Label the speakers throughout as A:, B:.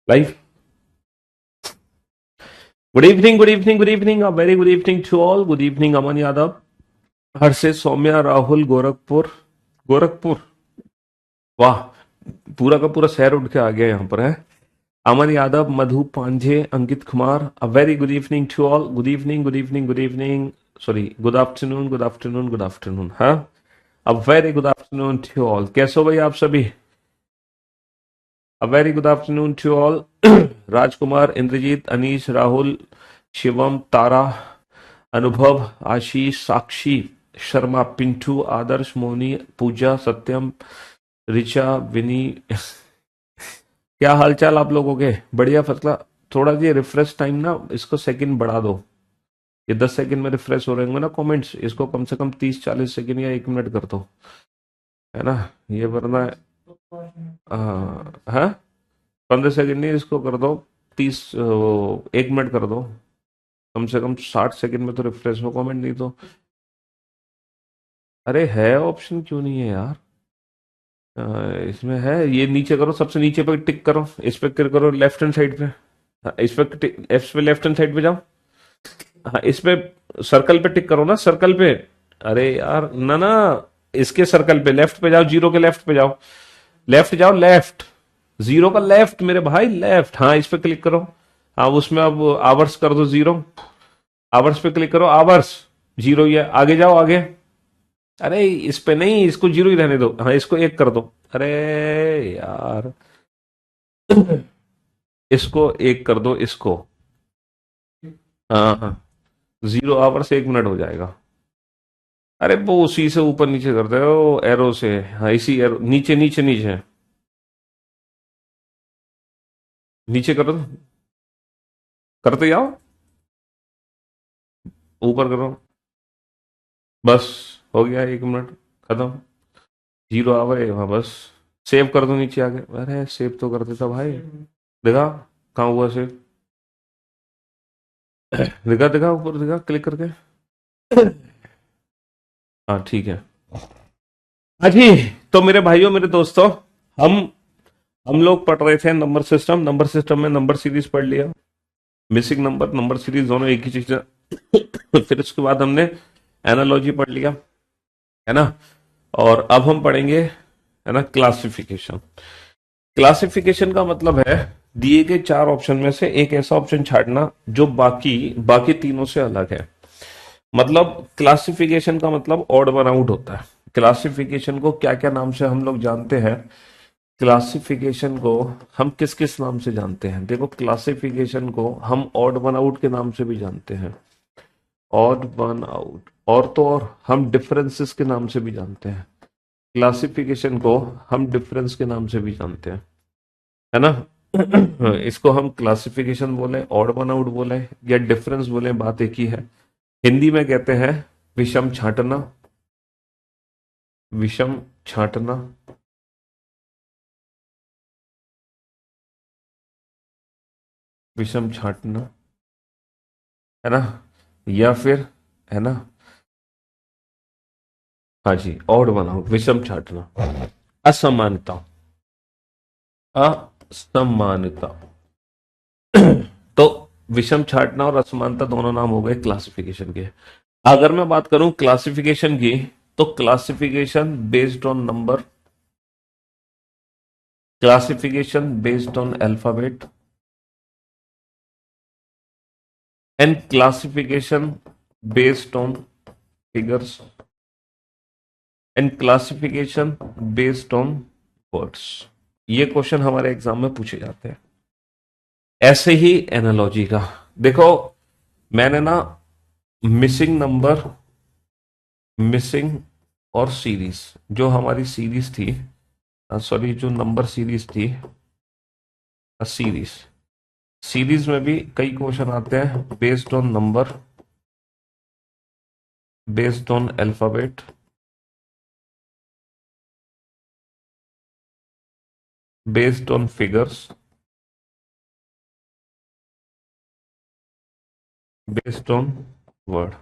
A: Live. Good evening, good evening, good evening. A very good evening to all. Good evening, Aman Yadav. हर्षित, सौम्या, राहुल, गोरखपुर. गोरखपुर. वाह, पूरा का पूरा शहर उठ के आ गया यहाँ पर है. Aman Yadav, Madhu Panjhe, Ankit Kumar. A very good evening to all. Good evening, good evening, good evening. Sorry, good afternoon, good afternoon, good afternoon. हाँ, a very good afternoon to all. कैसे हो भाई आप सभी? A very good afternoon to all. Rajkumar, Indrajeet, Anish, Rahul, Shivam, Tara, Anubhav, Ashish, साक्षी, शर्मा, पिंटू, आदर्श, मोनी, पूजा, सत्यम, ऋचा, विनी. क्या हालचाल आप लोगों के? बढ़िया फसला. थोड़ा ये रिफ्रेश टाइम ना, इसको सेकंड बढ़ा दो. ये 10 सेकंड में रिफ्रेश हो रहे होंगे ना कमेंट्स, इसको कम से कम 30-40 सेकंड या 1 मिनट कर दो, है ना? ये वरना है. 15 सेकंड नहीं, इसको कर दो 1 मिनट कर दो. कम से कम 60 सेकंड में तो रिफ्रेश हो कमेंट, नहीं तो. अरे है ऑप्शन, क्यों नहीं है यार? इसमें है, ये नीचे करो, सबसे नीचे पे टिक करो, इस पे क्लिक करो लेफ्ट हैंड साइड पे. हाँ, इस पे लेफ्ट हैंड साइड पे जाओ. हाँ, इस पे सर्कल पे टिक करो ना, सर्कल पे. अरे यार, ना ना, इसके सर्कल पे लेफ्ट पे जाओ, जीरो के लेफ्ट पे जाओ. लेफ्ट जाओ, लेफ्ट. जीरो का लेफ्ट मेरे भाई, लेफ्ट. हाँ, इस पे क्लिक करो. हाँ, उसमें अब आवर्स कर दो 0. आवर्स पे क्लिक करो, आवर्स. जीरो, ये आगे जाओ, आगे. अरे इस पे नहीं, इसको जीरो ही रहने दो. हाँ, इसको 1 कर दो. अरे यार, इसको 1 कर दो, इसको. हाँ हाँ, 0 आवर्स 1 मिनट हो जाएगा. अरे वो उसी से ऊपर नीचे करते हो, एरो से. हाँ, इसी एरो, नीचे नीचे नीचे. नीचे करो, करते जाओ. ऊपर करो. बस, हो गया 1 मिनट, खत्म. 0 आवर है, हाँ बस. सेव कर दो नीचे आके. अरे सेव तो कर देता भाई. देखा, कहाँ हुआ सेव? दिखा दिखा, ऊपर दिखा, क्लिक करके. हाँ ठीक है. हाँ जी. तो मेरे भाइयों, मेरे दोस्तों, हम हम लोग पढ़ रहे थे नंबर सिस्टम. नंबर सिस्टम में नंबर सीरीज पढ़ लिया. मिसिंग नंबर, नंबर सीरीज दोनों एक ही चीज है. फिर उसके बाद हमने एनालॉजी पढ़ लिया, है ना? और अब हम पढ़ेंगे, है ना, क्लासिफिकेशन. क्लासिफिकेशन का मतलब है दिए गए 4 ऑप्शन में से एक ऐसा ऑप्शन छांटना जो बाकी बाकी तीनों से अलग है. मतलब क्लासिफिकेशन का मतलब ऑड वन आउट होता है. क्लासिफिकेशन को क्या क्या नाम से हम लोग जानते हैं? क्लासिफिकेशन को हम किस किस नाम से जानते हैं? देखो, क्लासिफिकेशन को हम ऑड वन आउट के नाम से भी जानते हैं. Odd one out. और तो और हम डिफरेंसेस के नाम से भी जानते हैं. क्लासिफिकेशन को हम डिफरेंस के नाम से भी जानते हैं, है ना? इसको हम क्लासिफिकेशन बोले, ऑड वन आउट बोले, या डिफरेंस बोले, बात एक ही है. हिंदी में कहते हैं विषम छांटना. विषम छांटना. विषम छांटना, है ना? या फिर, है ना, हाँ जी, ऑड वन आउट, विषम छांटना. असमानता. असमानता. तो विषम छांटना और असमानता दोनों नाम हो गए क्लासिफिकेशन के. अगर मैं बात करूं क्लासिफिकेशन की, तो classification based on number, classification based on alphabet, and classification based on figures, and classification based on words. ये क्वेश्चन हमारे एग्जाम में पूछे जाते हैं. ऐसे ही एनालॉजी का देखो. मैंने ना मिसिंग नंबर, मिसिंग और सीरीज, जो हमारी सीरीज थी, सॉरी, जो नंबर सीरीज थी, सीरीज, सीरीज में भी कई क्वेश्चन आते हैं based on number, based on alphabet, based on figures, based on word.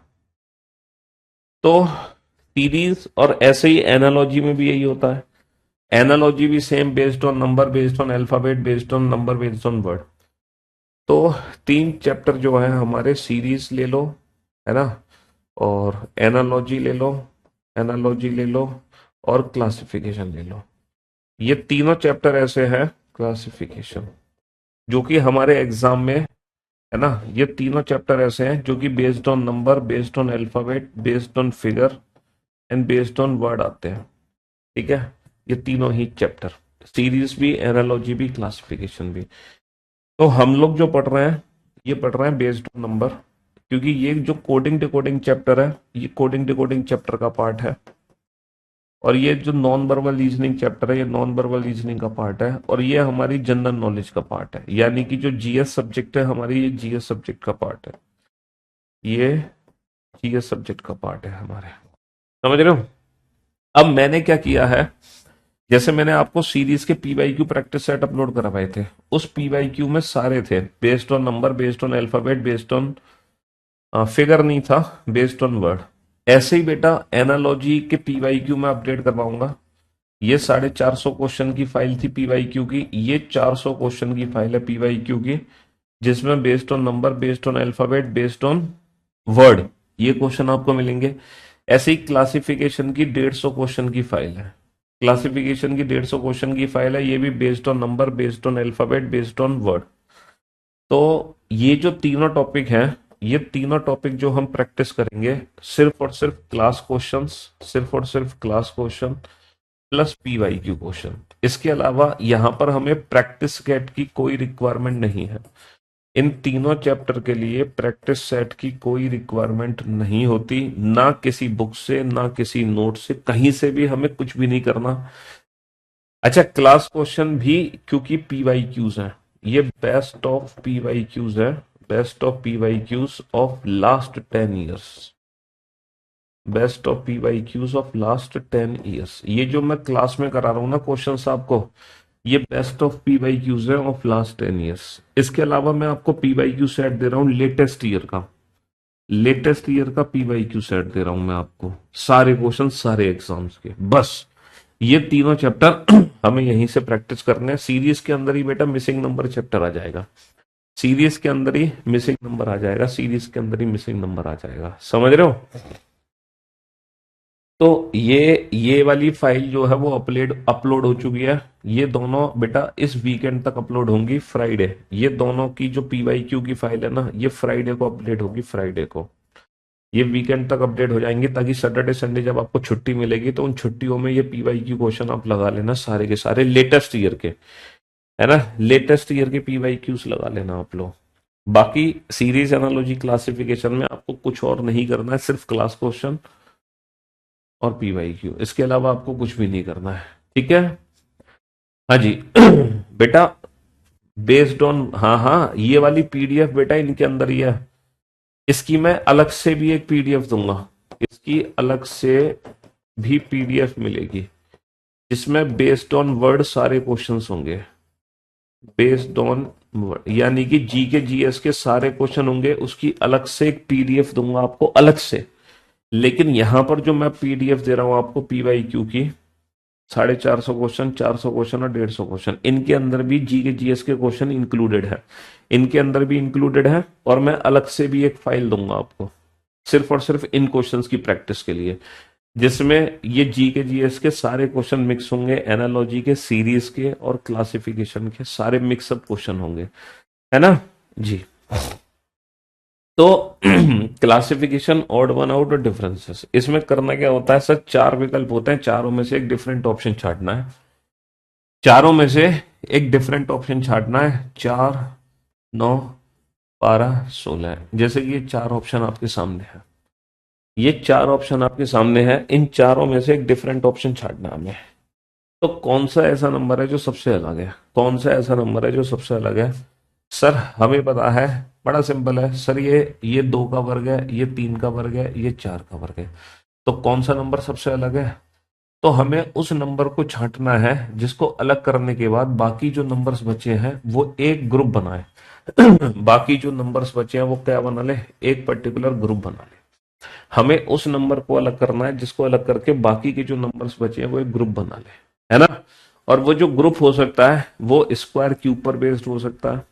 A: तो सीरीज और ऐसे ही एनालॉजी में भी यही होता है. एनालॉजी भी same, based on number, based on alphabet, based on number, based on word. तो 3 चैप्टर जो है हमारे, सीरीज ले लो, है ना, और एनालॉजी ले लो, एनालॉजी ले लो, और क्लासिफिकेशन ले लो। ये तीनों चैप्टर ऐसे हैं, क्लासिफिकेशन, जो कि हमारे एग्जाम में, है ना, ये तीनों चैप्टर ऐसे हैं जो कि based on number, based on alphabet, based on figure and based on word आते हैं। ठीक है, ये तीनों ही चैप्टर, सीरीज भी, एनालॉजी भी, क्लासिफिकेशन भी। तो हम लोग जो पढ़ रहे हैं, ये पढ़ रहे हैं बेस्ड ऑन नंबर, क्योंकि ये जो कोडिंग डिकोडिंग चैप्टर है, ये कोडिंग डिकोडिंग चैप्टर का पार्ट है। और ये जो नॉन वर्बल रीजनिंग चैप्टर है, ये नॉन वर्बल रीजनिंग का पार्ट है। और ये हमारी जनरल नॉलेज का पार्ट है, यानी कि जो जीएस सब्जेक्ट है हमारी, ये जीएस सब्जेक्ट का पार्ट है, ये जीएस सब्जेक्ट का पार्ट है हमारे। समझ रहे हो? अब मैंने क्या किया है, जैसे मैंने आपको सीरीज के पीवाईक्यू प्रैक्टिस सेट अपलोड करवाए थे, उस पीवाईक्यू में सारे थे based on number, based on alphabet, based on figure नहीं था, बेस्ड ऑन वर्ड। ऐसे ही बेटा एनालॉजी के पीवाईक्यू में अपडेट करवाऊंगा। ये 450 क्वेश्चन की फाइल थी पीवाईक्यू की, ये 400 क्वेश्चन की फाइल है पीवाईक्यू की, जिसमें based on number, based on alphabet, based on word ये क्वेश्चन आपको मिलेंगे। ऐसे ही क्लासिफिकेशन की 150 क्वेश्चन की फाइल है, क्लासिफिकेशन की 150 क्वेश्चन की फाइल है, ये भी based on number, based on alphabet, based on word. तो ये जो तीनों टॉपिक हैं, ये तीनों टॉपिक जो हम प्रैक्टिस करेंगे, सिर्फ और सिर्फ क्लास क्वेश्चंस, सिर्फ और सिर्फ class question plus PYQ question. इसके अलावा यहां पर हमें प्रैक्टिस सेट की कोई रिक्वायरमेंट नहीं है। इन तीनों चैप्टर के लिए प्रैक्टिस सेट की कोई रिक्वायरमेंट नहीं होती, ना किसी बुक से, ना किसी नोट से, कहीं से भी हमें कुछ भी नहीं करना। अच्छा, क्लास क्वेश्चन भी, क्योंकि पीवाईक्यूज हैं, ये बेस्ट ऑफ पीवाईक्यूज है, best of PYQs of last 10 years, best of PYQs of last 10 years. ये जो मैं क्लास में करा रहा हूं ना क्वेश्चन आपको, ये बेस्ट ऑफ पीवाईक्यूज है ऑफ लास्ट 10 ईयर्स। इसके अलावा मैं आपको पीवाईक्यू सेट दे रहा हूँ लेटेस्ट ईयर का, लेटेस्ट ईयर का पीवाईक्यू सेट दे रहा हूं मैं आपको, सारे क्वेश्चन सारे एग्जाम्स के। बस ये तीनों चैप्टर हमें यहीं से प्रैक्टिस करने हैं। सीरीज के अंदर ही बेटा मिसिंग नंबर चैप्टर आ जाएगा, सीरीज के अंदर ही मिसिंग नंबर आ जाएगा, सीरीज के अंदर ही मिसिंग नंबर आ जाएगा। समझ रहे हो? तो ये वाली फाइल जो है वो अपलोड हो चुकी है। ये दोनों बेटा इस वीकेंड तक अपलोड होंगी, फ्राइडे। ये दोनों की जो पीवाईक्यू की फाइल है ना, ये फ्राइडे को अपडेट होगी, फ्राइडे को। ये वीकेंड तक अपडेट हो जाएंगे, ताकि सैटरडे संडे जब आपको छुट्टी मिलेगी तो उन छुट्टियों में ये पीवाईक्यू क्वेश्चन आप लगा लेना, सारे के सारे लेटेस्ट ईयर के, है ना, लेटेस्ट ईयर के पीवाईक्यूज लगा लेना आप लोग। बाकी सीरीज, एनालॉजी, क्लासिफिकेशन में आपको कुछ और नहीं करना है, सिर्फ क्लास क्वेश्चन और पीवाईक्यू, इसके अलावा आपको कुछ भी नहीं करना है। ठीक है? हाँ जी बेटा, बेस्ड ऑन, हाँ हाँ, ये वाली पीडीएफ बेटा इनके अंदर ही है। इसकी मैं अलग से भी एक पीडीएफ दूंगा, इसकी अलग से भी पीडीएफ मिलेगी, जिसमें बेस्ड ऑन वर्ड सारे क्वेश्चंस होंगे, बेस्ड ऑन वर्ड, यानी कि जी के जीएस के सारे क्वेश्चन होंगे। उसकी अलग से एक पीडीएफ दूंगा आपको, अलग से। लेकिन यहां पर जो मैं पीडीएफ दे रहा हूं आपको पीवाईक्यू की, 450 क्वेश्चन, 400 क्वेश्चन और 150 क्वेश्चन, इनके अंदर भी जी के जीएस के क्वेश्चन इंक्लूडेड है, इनके अंदर भी इंक्लूडेड है। और मैं अलग से भी एक फाइल दूंगा आपको, सिर्फ और सिर्फ इन क्वेश्चंस की प्रैक्टिस के लिए, जिसमें ये जी के जीएस के सारे क्वेश्चन मिक्स होंगे, एनालॉजी के, सीरीज के और क्लासिफिकेशन के सारे मिक्सअप क्वेश्चन होंगे, है ना जी। तो क्लासिफिकेशन, ऑड वन आउट और डिफरेंसेस, इसमें करना क्या होता है सर, 4 विकल्प होते हैं, चारों में से एक डिफरेंट ऑप्शन छांटना है, चारों में से एक डिफरेंट ऑप्शन छांटना है। 4, 9, 12, 16, जैसे कि ये 4 ऑप्शन आपके सामने है, ये 4 ऑप्शन आपके सामने है, इन चारों में से एक डिफरेंट ऑप्शन छांटना है हमें। तो कौन सा ऐसा नंबर है जो सबसे अलग है, कौन सा ऐसा नंबर है जो सबसे अलग है? सर हमें पता है, बड़ा सिंपल है सर, ये 2 का वर्ग है, ये 3 का वर्ग है, ये 4 का वर्ग है। तो कौन सा नंबर सबसे अलग है? तो हमें उस नंबर को छांटना है जिसको अलग करने के बाद बाकी जो नंबर्स बचे हैं वो एक ग्रुप बनाए बाकी जो नंबर्स बचे हैं वो क्या बना ले, एक पर्टिकुलर ग्रुप बना ले। हमें उस नंबर को अलग करना है जिसको अलग करके बाकी के जो नंबर्स बचे हैं वो एक ग्रुप बना ले। है ना। और वो जो ग्रुप हो सकता है वो स्क्वायर क्यूब पर बेस्ड हो सकता है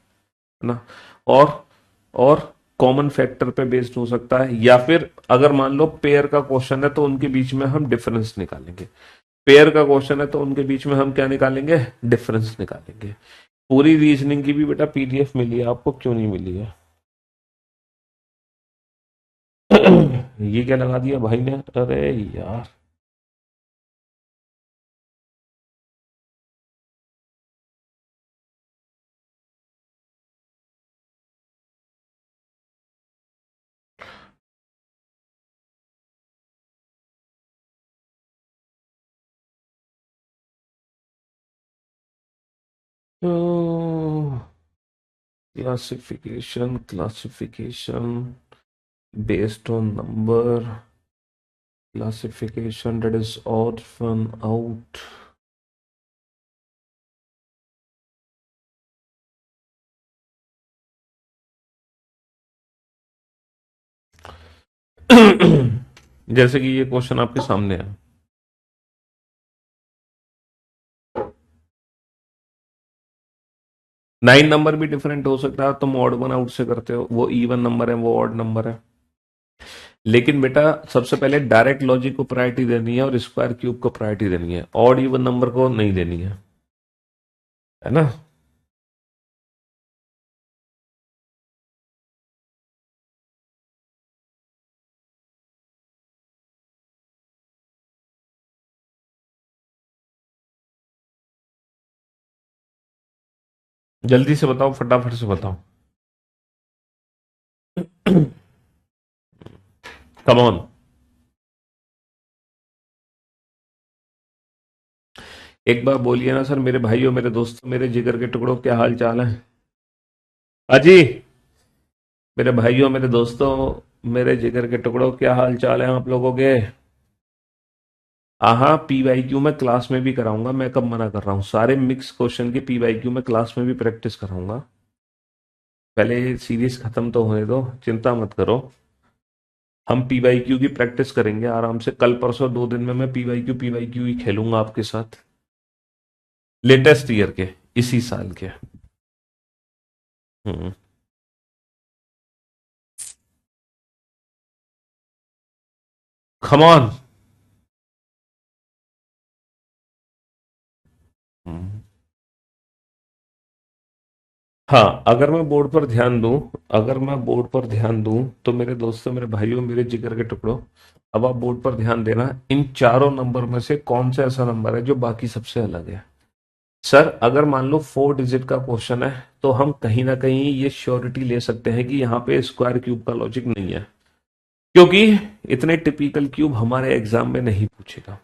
A: ना। और और कॉमन फैक्टर पे बेस्ड हो सकता है, या फिर अगर मान लो पेयर का क्वेश्चन है तो उनके बीच में हम डिफरेंस निकालेंगे। पेयर का क्वेश्चन है तो उनके बीच में हम क्या निकालेंगे, डिफरेंस निकालेंगे। पूरी रीजनिंग की भी बेटा पीडीएफ मिली है आपको, क्यों नहीं मिली है? ये क्या लगा दिया भाई ने, अरे यार। Classification based on number, classification that is odd one out. जैसे कि ये क्वेश्चन आपके सामने है, 9 नंबर भी डिफरेंट हो सकता है, तुम ऑड वन आउट से करते हो, वो इवन नंबर है, वो ऑड नंबर है। लेकिन बेटा सबसे पहले डायरेक्ट लॉजिक को प्रायोरिटी देनी है और स्क्वायर क्यूब को प्रायोरिटी देनी है, ऑड इवन नंबर को नहीं देनी है ना। जल्दी से बताओ, फटाफट से बताओ। Come on. एक बार बोलिए ना सर, मेरे भाइयों, मेरे दोस्तों, मेरे जिगर के टुकड़ों, क्या हाल चाल है? अजी, मेरे भाइयों, मेरे दोस्तों, मेरे जिगर के टुकड़ों, क्या हाल चाल है आप लोगों के? हाँ, पीवाईक्यू मैं क्लास में भी कराऊंगा, मैं कब मना कर रहा हूँ, सारे मिक्स क्वेश्चन की पीवाईक्यू मैं क्लास में भी प्रैक्टिस कराऊंगा। पहले सीरीज खत्म तो होने दो, चिंता मत करो। हम पीवाईक्यू की प्रैक्टिस करेंगे आराम से, कल परसों 2 दिन में मैं पीवाईक्यू पीवाईक्यू ही खेलूंगा आपके साथ, लेटेस्ट ईयर के, इसी साल के। हम्म। Come on. हाँ, अगर मैं बोर्ड पर ध्यान दूं, अगर मैं बोर्ड पर ध्यान दूं तो मेरे दोस्तों, मेरे भाइयों, मेरे जिगर के टुकड़ों, अब आप बोर्ड पर ध्यान देना, इन चारों नंबर में से कौन सा ऐसा नंबर है जो बाकी सबसे अलग है। सर अगर मान लो 4 डिजिट का क्वेश्चन है तो हम कहीं ना कहीं ये श्योरिटी ले सकते हैं कि यहाँ पे स्क्वायर क्यूब का लॉजिक नहीं है, क्योंकि इतने टिपिकल क्यूब हमारे एग्जाम में नहीं पूछेगा।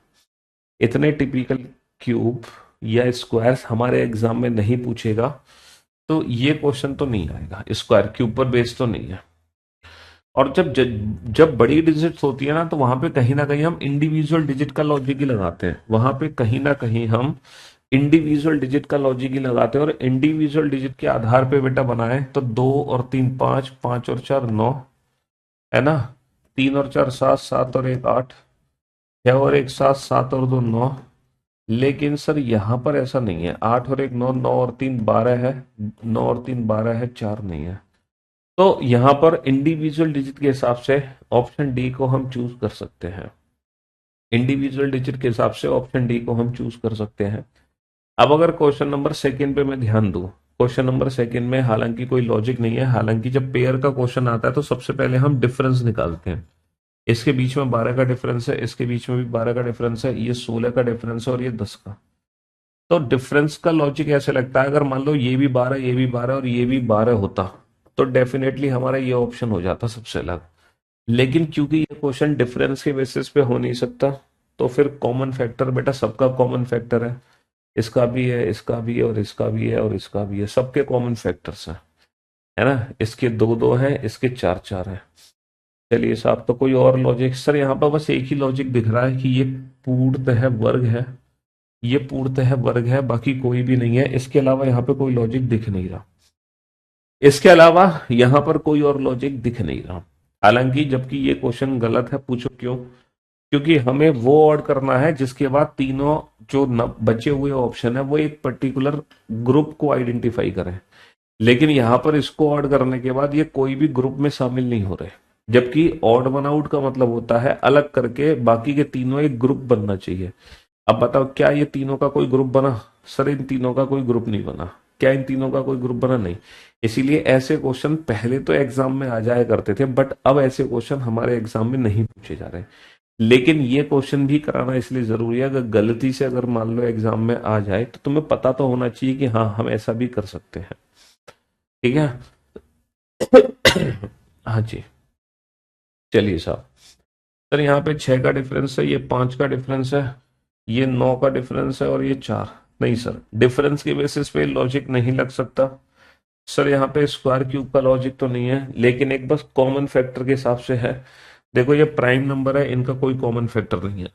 A: इतने टिपिकल क्यूब या स्क्वायर्स हमारे एग्जाम में नहीं पूछेगा, तो ये क्वेश्चन तो नहीं आएगा, स्क्वायर क्यूब पर बेस्ड तो नहीं है। और जब बड़ी डिजिट्स होती है ना, तो वहां पे कहीं ना कहीं हम इंडिविजुअल डिजिट का लॉजिक ही लगाते हैं, वहां पे कहीं ना कहीं हम इंडिविजुअल डिजिट का लॉजिक ही लगाते हैं, और इंडिविजुअल डिजिट के आधार पे बेटा बनाए तो 2 और 3 5, 5 और 4 9, है ना। 3 और 4 7, 7 और 1 8, 6 और 1 7, 7 और 2 9। लेकिन सर यहाँ पर ऐसा नहीं है, 8 और 1 9, 9 और 3 12 है, 9 और 3 12 है, 4 नहीं है। तो यहाँ पर इंडिविजुअल डिजिट के हिसाब से ऑप्शन डी को हम चूज कर सकते हैं। इंडिविजुअल डिजिट के हिसाब से ऑप्शन डी को हम चूज कर सकते हैं। अब अगर क्वेश्चन नंबर सेकंड पे मैं ध्यान दूं, क्वेश्चन नंबर सेकंड में हालांकि कोई लॉजिक नहीं है, हालांकि जब पेयर का क्वेश्चन आता है तो सबसे पहले हम डिफरेंस निकालते हैं। इसके बीच में 12 का डिफरेंस है, इसके बीच में भी 12 का डिफरेंस है, ये 16 का डिफरेंस है और ये 10 का। तो डिफरेंस का लॉजिक ऐसे लगता है, अगर मान लो ये भी 12, ये भी 12 और ये भी 12 होता, तो डेफिनेटली हमारा ये ऑप्शन हो जाता सबसे अलग। लेकिन क्योंकि ये क्वेश्चन डिफरेंस के बेसिस पे हो नहीं सकता, तो फिर कॉमन फैक्टर बेटा सबका कॉमन फैक्टर है, इसका भी है, इसका भी है, और इसका भी है, और इसका भी है, सबके कॉमन फैक्टर्स हैं, है ना। इसके 2 2 हैं, इसके 4 4 हैं। चलिए साहब, तो कोई और लॉजिक? सर यहाँ पर बस एक ही लॉजिक दिख रहा है कि ये पूर्णतः वर्ग है, ये पूर्णतः वर्ग है, बाकी कोई भी नहीं है, इसके अलावा यहाँ पे कोई लॉजिक दिख नहीं रहा। इसके अलावा यहाँ पर कोई और लॉजिक दिख नहीं रहा। हालांकि जबकि ये क्वेश्चन गलत है, पूछो क्यों? क्योंकि हमें वो ऑड करना है जिसके बाद तीनों जो बचे हुए ऑप्शन है वो एक पर्टिकुलर ग्रुप को आइडेंटिफाई करें, लेकिन यहां पर इसको ऑड करने के बाद ये कोई भी ग्रुप में शामिल नहीं हो रहे, जबकि ऑड वन आउट का मतलब होता है अलग करके बाकी के तीनों एक ग्रुप बनना चाहिए। अब बताओ क्या ये तीनों का कोई ग्रुप बना? सर इन तीनों का कोई ग्रुप नहीं बना। क्या इन तीनों का कोई ग्रुप बना? नहीं। इसीलिए ऐसे क्वेश्चन पहले तो एग्जाम में आ जाया करते थे, बट अब ऐसे क्वेश्चन हमारे एग्जाम में नहीं पूछे जा रहे। लेकिन ये क्वेश्चन भी कराना इसलिए जरूरी है, अगर गलती से अगर मान लो एग्जाम में आ जाए तो तुम्हें पता तो होना चाहिए कि हाँ हम ऐसा भी कर सकते हैं। ठीक है। हाँ जी। चलिए साहब, सर यहाँ पे 6 का डिफरेंस है, ये 5 का डिफरेंस है, ये 9 का डिफरेंस है और ये 4। नहीं सर, डिफरेंस के बेसिस पे लॉजिक नहीं लग सकता। सर यहाँ पे स्क्वायर क्यूब का लॉजिक तो नहीं है, लेकिन एक बस कॉमन फैक्टर के हिसाब से है। देखो ये प्राइम नंबर है, इनका कोई कॉमन फैक्टर नहीं है।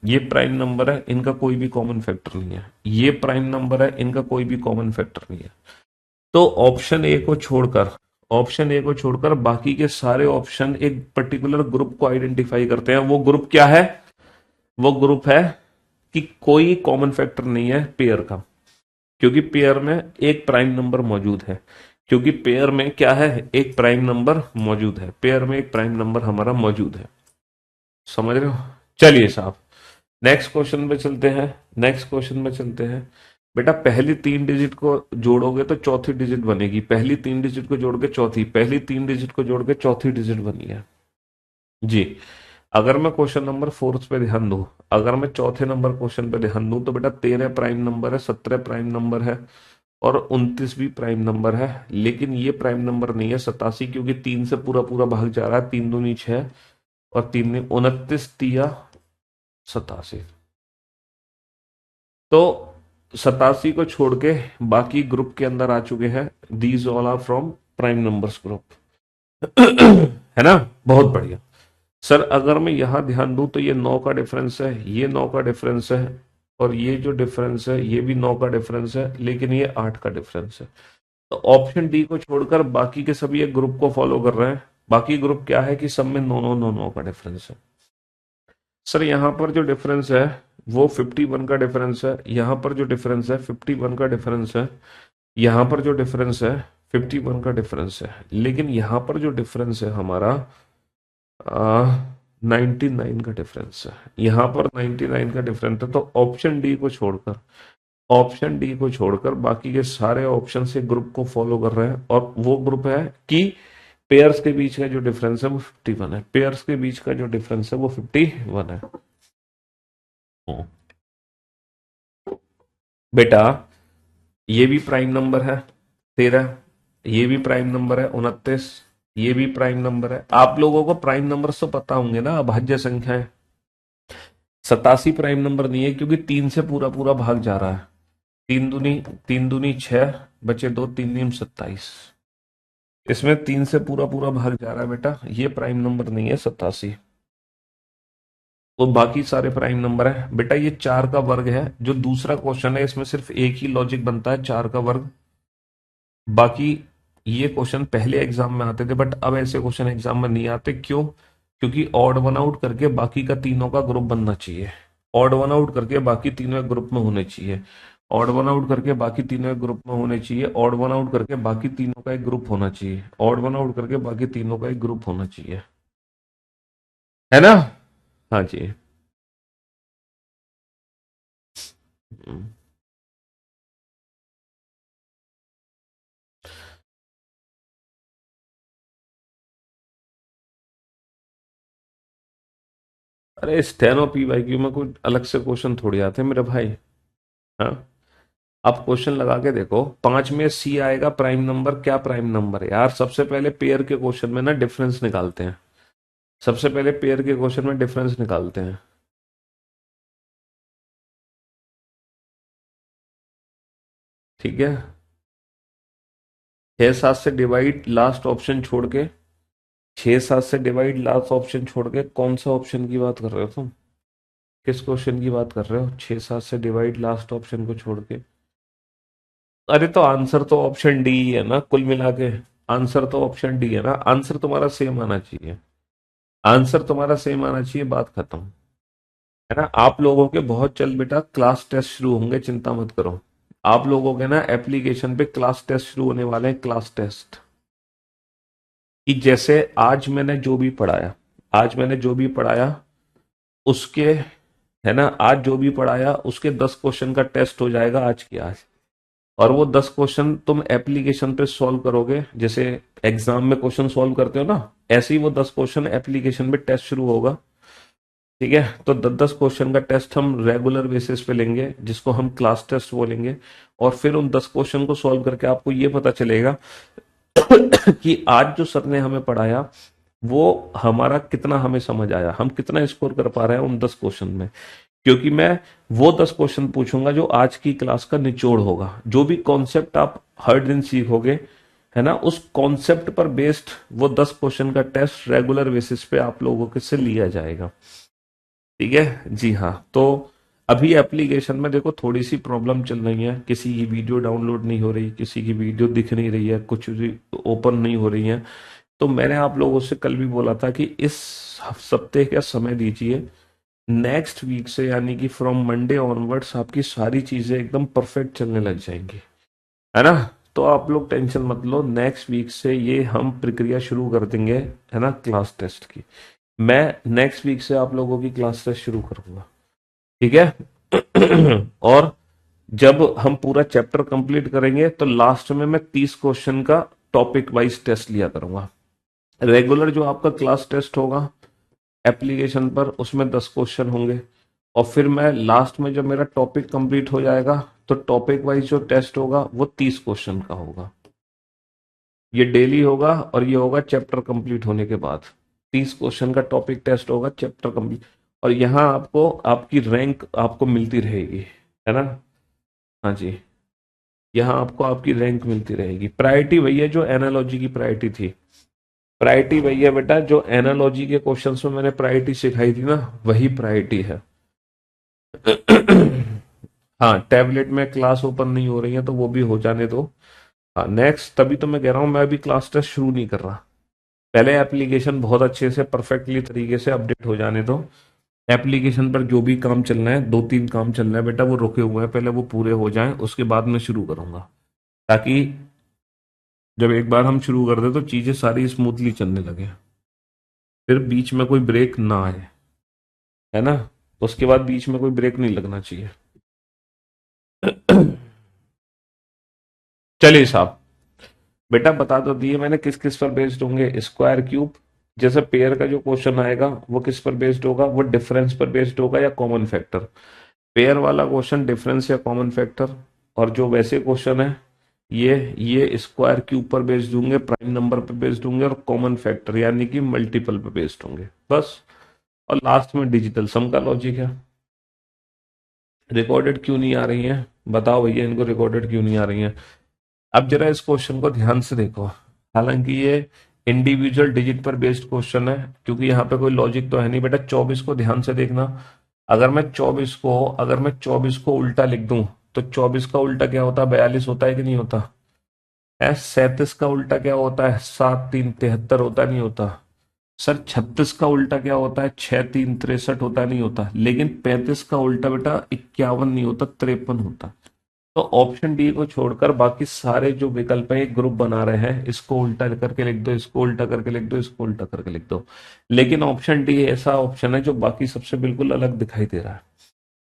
A: ये प्राइम नंबर है, इनका कोई भी कॉमन फैक्टर नहीं है। ये प्राइम नंबर है, इनका कोई भी कॉमन फैक्टर नहीं है। तो ऑप्शन ए को छोड़कर बाकी के सारे ऑप्शन एक पर्टिकुलर ग्रुप को आइडेंटिफाई करते हैं। वो ग्रुप क्या है? वो ग्रुप है कि कोई कॉमन फैक्टर नहीं है पेयर का, क्योंकि पेयर में एक प्राइम नंबर मौजूद है। क्योंकि पेयर में क्या है? एक प्राइम नंबर मौजूद है। पेयर में एक प्राइम नंबर हमारा मौजूद है। समझ रहे हो? चलिए साहब, नेक्स्ट क्वेश्चन पे चलते हैं। नेक्स्ट क्वेश्चन पे चलते हैं। बेटा पहली 3 डिजिट को जोड़ोगे तो चौथी डिजिट बनेगी। पहली 3 डिजिट को जोड़ के चौथी, पहली 3 डिजिट को जोड़ के चौथी डिजिट बनी है जी। अगर मैं क्वेश्चन नंबर 4 पे ध्यान दूं, अगर मैं चौथे नंबर क्वेश्चन पे ध्यान दूं, तो बेटा 13 प्राइम नंबर है, 17 प्राइम नंबर है और 29 भी प्राइम नंबर है। लेकिन ये प्राइम नंबर नहीं है 87, क्योंकि 3 से पूरा पूरा भाग जा रहा है। 3 दूनी 6 और 3 ने 29 तिया 87। तो 87 को छोड़ के बाकी ग्रुप के अंदर आ चुके हैं। These all are from prime numbers group. है ना? बहुत बढ़िया। सर अगर मैं यहां ध्यान दूं तो ये 9 का डिफरेंस है, ये 9 का डिफरेंस है और ये जो डिफरेंस है ये भी 9 का डिफरेंस है, लेकिन ये 8 का डिफरेंस है। तो ऑप्शन डी को छोड़कर बाकी के सभी एक ग्रुप को फॉलो कर रहे हैं। बाकी ग्रुप क्या है कि सब में 9 का डिफरेंस है। सर यहां पर जो डिफरेंस है वो 51 का डिफरेंस है, यहां पर जो डिफरेंस है 51 का डिफरेंस है, यहां पर जो डिफरेंस है 51 का डिफरेंस है, लेकिन यहां पर जो डिफरेंस है हमारा 99 का डिफरेंस है। यहां पर 99 का डिफरेंस है। तो ऑप्शन डी को छोड़कर बाकी के सारे ऑप्शन से ग्रुप को फॉलो कर रहे हैं, और वो ग्रुप है कि पेयर्स के बीच का जो डिफरेंस है वो 51 है। पेयर्स के बीच का जो डिफरेंस है वो 51 है। हम्म। बेटा ये भी प्राइम नंबर है 13, ये भी प्राइम नंबर है 29, ये भी प्राइम नंबर है। आप लोगों को प्राइम नंबर तो पता होंगे ना, अभाज्य संख्याएं। 87 प्राइम नंबर नहीं है, क्योंकि 3 से पूरा पूरा भाग जा रहा है। 3 दूनी 6, बचे 2, 3 दूनी 27। इसमें 3 से पूरा पूरा भाग जा रहा है बेटा, ये प्राइम नंबर नहीं है 87। तो बाकी सारे प्राइम नंबर है। बेटा ये 4 का वर्ग है, जो दूसरा क्वेश्चन है इसमें सिर्फ एक ही लॉजिक बनता है, 4 का वर्ग। बाकी ये क्वेश्चन पहले एग्जाम में आते थे, बट अब ऐसे क्वेश्चन एग्जाम में नहीं आते। क्यों? क्योंकि ऑड वन आउट करके बाकी का तीनों का ग्रुप बनना चाहिए। ऑड वन आउट करके बाकी तीनों एक ग्रुप में होने चाहिए। ऑड वन आउट करके बाकी तीनों एक ग्रुप में होने चाहिए। ऑड वन आउट करके बाकी तीनों का एक ग्रुप होना चाहिए। ऑड वन आउट करके बाकी तीनों का एक ग्रुप होना चाहिए। है ना? हाँ जी। हम्म। अरे स्टेनो पी वाई क्यू में कोई अलग से क्वेश्चन थोड़ी आते हैं मेरे भाई। हाँ, आप क्वेश्चन लगा के देखो। 5 में सी आएगा प्राइम नंबर, क्या प्राइम नंबर है यार? सबसे पहले पेयर के क्वेश्चन में ना डिफरेंस निकालते हैं। सबसे पहले पेयर के क्वेश्चन में डिफरेंस निकालते हैं। ठीक है। 6 7 से डिवाइड लास्ट ऑप्शन छोड़ के, 6 7 से डिवाइड लास्ट ऑप्शन छोड़ के, कौन सा ऑप्शन की बात कर रहे हो तुम? किस क्वेश्चन की बात कर रहे हो? 6 7 से डिवाइड लास्ट ऑप्शन को छोड़ के। अरे तो आंसर तो ऑप्शन डी ही है ना, कुल मिला के। आंसर तो ऑप्शन डी है ना, आंसर तुम्हारा सेम आना चाहिए। आंसर तुम्हारा सेम आना चाहिए, बात खत्म। है ना। आप लोगों के बहुत जल्द बेटा क्लास टेस्ट शुरू होंगे, चिंता मत करो। आप लोगों के ना एप्लीकेशन पे क्लास टेस्ट शुरू होने वाले हैं, क्लास टेस्ट। कि जैसे आज मैंने जो भी पढ़ाया उसके, है ना, आज जो भी पढ़ाया उसके 10 क्वेश्चन का टेस्ट हो जाएगा आज की आज। और वो 10 क्वेश्चन तुम एप्लीकेशन पे सॉल्व करोगे, जैसे एग्जाम में क्वेश्चन सॉल्व करते हो ना, ऐसे ही वो 10 क्वेश्चन एप्लीकेशन में टेस्ट शुरू होगा। ठीक है, तो 10 10 क्वेश्चन का टेस्ट हम रेगुलर बेसिस पे लेंगे, जिसको हम क्लास टेस्ट बोलेंगे। और फिर उन 10 क्वेश्चन को सॉल्व करके आपको ये पता चलेगा कि आज जो सर ने हमें पढ़ाया वो हमारा कितना हमें समझ आया, हम कितना स्कोर कर पा रहे हैं उन 10 क्वेश्चन में। क्योंकि मैं वो 10 क्वेश्चन पूछूंगा जो आज की क्लास का निचोड़ होगा, जो भी कॉन्सेप्ट आप हर दिन सीखोगे, है ना, उस कॉन्सेप्ट पर बेस्ड वो 10 क्वेश्चन का टेस्ट रेगुलर बेसिस पे आप लोगों के से लिया जाएगा। ठीक है जी हाँ। तो अभी एप्लीकेशन में देखो थोड़ी सी प्रॉब्लम चल रही है, किसी की वीडियो डाउनलोड नहीं हो रही, किसी की वीडियो दिख नहीं रही है, कुछ भी ओपन नहीं हो रही है। तो मैंने आप लोगों से कल भी बोला था कि इस सप्ताह का समय दीजिए, नेक्स्ट वीक से यानी कि फ्रॉम मंडे ऑनवर्ड्स आपकी सारी चीजें एकदम परफेक्ट चलने लग जाएंगी, है ना। तो आप लोग टेंशन मत लो, नेक्स्ट वीक से ये हम प्रक्रिया शुरू कर देंगे, है ना, क्लास टेस्ट की। मैं नेक्स्ट वीक से आप लोगों की क्लास टेस्ट शुरू करूंगा, ठीक है। और जब हम पूरा चैप्टर कंप्लीट करेंगे तो लास्ट में मैं 30 क्वेश्चन का टॉपिक वाइज टेस्ट लिया करूंगा। रेगुलर जो आपका क्लास टेस्ट होगा एप्लीकेशन पर, उसमें 10 क्वेश्चन होंगे। और फिर मैं लास्ट में जब मेरा टॉपिक कंप्लीट हो जाएगा तो टॉपिक वाइज जो टेस्ट होगा वो 30 क्वेश्चन का होगा। ये डेली होगा और ये होगा चैप्टर कंप्लीट होने के बाद। 30 क्वेश्चन का टॉपिक टेस्ट होगा चैप्टर कंप्लीट। और यहाँ आपको आपकी रैंक आपको मिलती रहेगी, है ना। हाँ जी, यहाँ आपको आपकी रैंक मिलती रहेगी। प्रायोरिटी वही है जो एनालॉजी की प्रायोरिटी थी। प्रायोरिटी वही है बेटा जो एनालॉजी के क्वेश्चंस में मैंने प्रायोरिटी सिखाई थी ना, वही प्रायोरिटी है। हाँ, टैबलेट में क्लास ओपन नहीं हो रही है तो वो भी हो जाने दो। हाँ नेक्स्ट, तभी तो मैं कह रहा हूँ मैं अभी क्लास टेस्ट शुरू नहीं कर रहा। पहले एप्लीकेशन बहुत अच्छे से परफेक्टली तरीके से अपडेट हो जाने दो। एप्लीकेशन पर जो भी काम चलना है, 2 3 काम चलना है बेटा, वो रुके हुए हैं, पहले वो पूरे हो जाएं, उसके बाद मैं शुरू करूंगा। ताकि जब एक बार हम शुरू कर दे तो चीजें सारी स्मूथली चलने लगे, फिर बीच में कोई ब्रेक ना आए, है ना। उसके बाद बीच में कोई ब्रेक नहीं लगना चाहिए। चलिए साहब, बेटा बता तो दिए मैंने किस किस पर बेस्ड होंगे। स्क्वायर क्यूब, जैसे पेयर का जो क्वेश्चन आएगा वो किस पर बेस्ड होगा, वो डिफरेंस पर बेस्ड होगा या कॉमन फैक्टर। पेयर वाला क्वेश्चन डिफरेंस या कॉमन फैक्टर। और जो वैसे क्वेश्चन है ये स्क्वायर क्यूब पर बेस्ड होंगे, प्राइम नंबर पर बेस्ड होंगे और कॉमन फैक्टर यानी कि मल्टीपल पर बेस्ड होंगे, बस। और लास्ट में डिजिटल सम का लॉजिक है। रिकॉर्डेड क्यों नहीं आ रही है, बताओ भैया, इनको रिकॉर्डेड क्यों नहीं आ रही है। अब जरा इस क्वेश्चन को ध्यान से देखो। हालांकि ये इंडिविजुअल डिजिट पर बेस्ड क्वेश्चन है, क्योंकि यहाँ पे कोई लॉजिक तो है नहीं बेटा। 24 को ध्यान से देखना। अगर मैं 24 को उल्टा लिख दूं तो 24 का उल्टा क्या होता है, 42 होता है कि नहीं होता है। 37 का उल्टा क्या होता है, 7 3 73 होता नहीं होता। सर 36 का उल्टा क्या होता है, 6 3 63 होता नहीं होता। लेकिन 35 का उल्टा बेटा 51 नहीं होता, 53 होता। तो ऑप्शन डी को छोड़कर बाकी सारे जो विकल्प हैं एक ग्रुप बना रहे हैं, इसको उल्टा करके लिख दो, इसको उल्टा करके लिख दो, इसको उल्टा करके लिख दो। लेकिन ऑप्शन डी ऐसा ऑप्शन है जो बाकी सबसे बिल्कुल अलग दिखाई दे रहा है।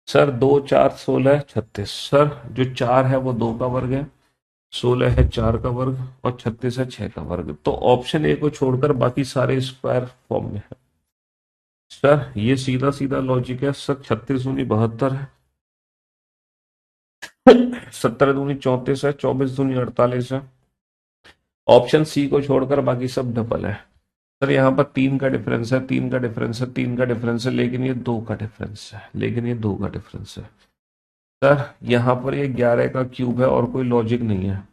A: सर 2 4 16 36, सर जो 4 है वो 2 का वर्ग है, 16 है 4 का वर्ग और 36 है 6 का वर्ग। तो ऑप्शन ए को छोड़कर बाकी सारे स्क्वायर फॉर्म में है। सर ये सीधा सीधा लॉजिक है सर, 36 दूनी 72 है, 17 दूनी 34 है, 24 दूनी 48 है। ऑप्शन सी को छोड़कर बाकी सब डबल है। सर यहाँ पर 3 का डिफरेंस है, 3 का डिफरेंस है, 3 का डिफरेंस है, लेकिन ये 2 का डिफरेंस है, लेकिन ये 2 का डिफरेंस है। सर यहाँ पर ये 11 का क्यूब है और कोई लॉजिक नहीं है।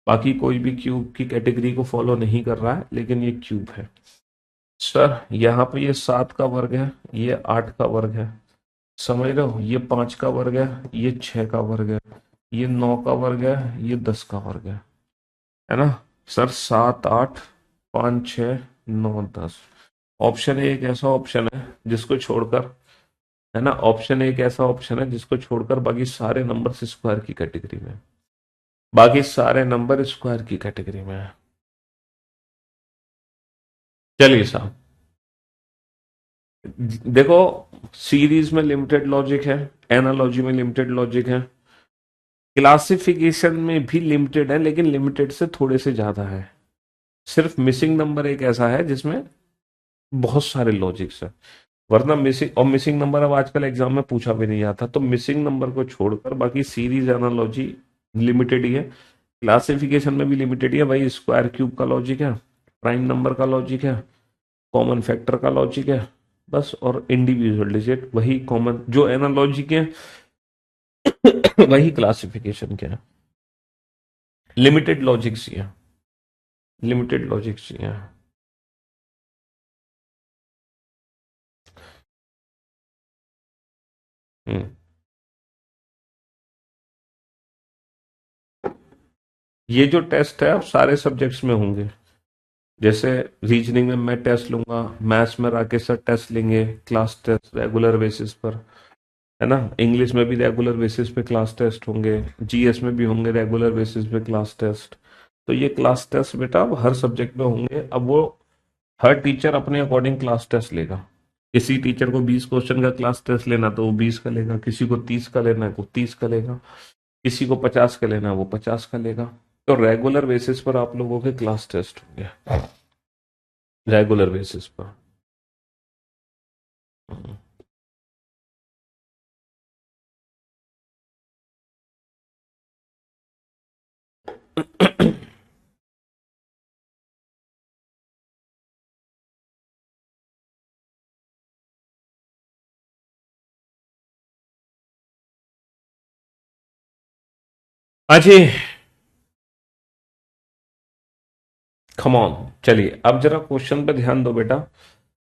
A: बाकी कोई भी क्यूब की कैटेगरी को फॉलो नहीं कर रहा है, लेकिन ये क्यूब है। सर यहाँ पर ये 7 का वर्ग है, ये 8 का वर्ग है, समझ रहे हो। ये 5 का वर्ग है, ये 6 का वर्ग है, ये 9 का वर्ग है, ये 10 का वर्ग है ना। सर 7 8 5 6 9 10। ऑप्शन ए एक ऐसा ऑप्शन है जिसको छोड़कर है ना। ऑप्शन एक ऐसा ऑप्शन है जिसको छोड़कर बाकी सारे नंबर स्क्वायर की कैटेगरी में, बाकी सारे नंबर स्क्वायर की कैटेगरी में है। चलिए साहब, देखो, सीरीज में लिमिटेड लॉजिक है, एनालॉजी में लिमिटेड लॉजिक है, क्लासिफिकेशन में भी लिमिटेड है, लेकिन लिमिटेड से थोड़े से ज्यादा है। सिर्फ मिसिंग नंबर एक ऐसा है जिसमें बहुत सारे लॉजिक्स है। वरना मिसिंग, और मिसिंग नंबर अब आजकल एग्जाम में पूछा भी नहीं जाता, तो मिसिंग नंबर को छोड़कर बाकी सीरीज एनालॉजी लिमिटेड ही है। क्लासिफिकेशन में भी लिमिटेड ही है भाई, स्क्वायर क्यूब का लॉजिक है, प्राइम नंबर का लॉजिक है, कॉमन फैक्टर का लॉजिक है, बस, और इंडिविजुअल डिजिट, वही कॉमन जो एनालॉजी के हैं, वही क्लासिफिकेशन के हैं। लिमिटेड लॉजिक्स ही है, लिमिटेड लॉजिक्स ही है। हम्म। ये जो टेस्ट है अब सारे सब्जेक्ट्स में होंगे। जैसे रीजनिंग में मैं टेस्ट लूंगा, मैथ्स में राकेश सर टेस्ट लेंगे, क्लास टेस्ट रेगुलर बेसिस पर, है ना। इंग्लिश में भी रेगुलर बेसिस पे क्लास टेस्ट होंगे, जीएस में भी होंगे रेगुलर बेसिस पे क्लास टेस्ट। तो ये क्लास टेस्ट बेटा अब हर सब्जेक्ट में होंगे। अब वो हर टीचर अपने अकॉर्डिंग क्लास टेस्ट लेगा। किसी टीचर को 20 क्वेश्चन का क्लास टेस्ट लेना तो वो 20 का लेगा, किसी को 30 का लेना है वो 30 का लेगा, किसी को 50 का लेना है वो 50 का लेगा। तो रेगुलर बेसिस पर आप लोगों के क्लास टेस्ट होंगे, रेगुलर बेसिस पर। हम्म। हाँ जी, कम ऑन। चलिए अब जरा क्वेश्चन पे ध्यान दो बेटा।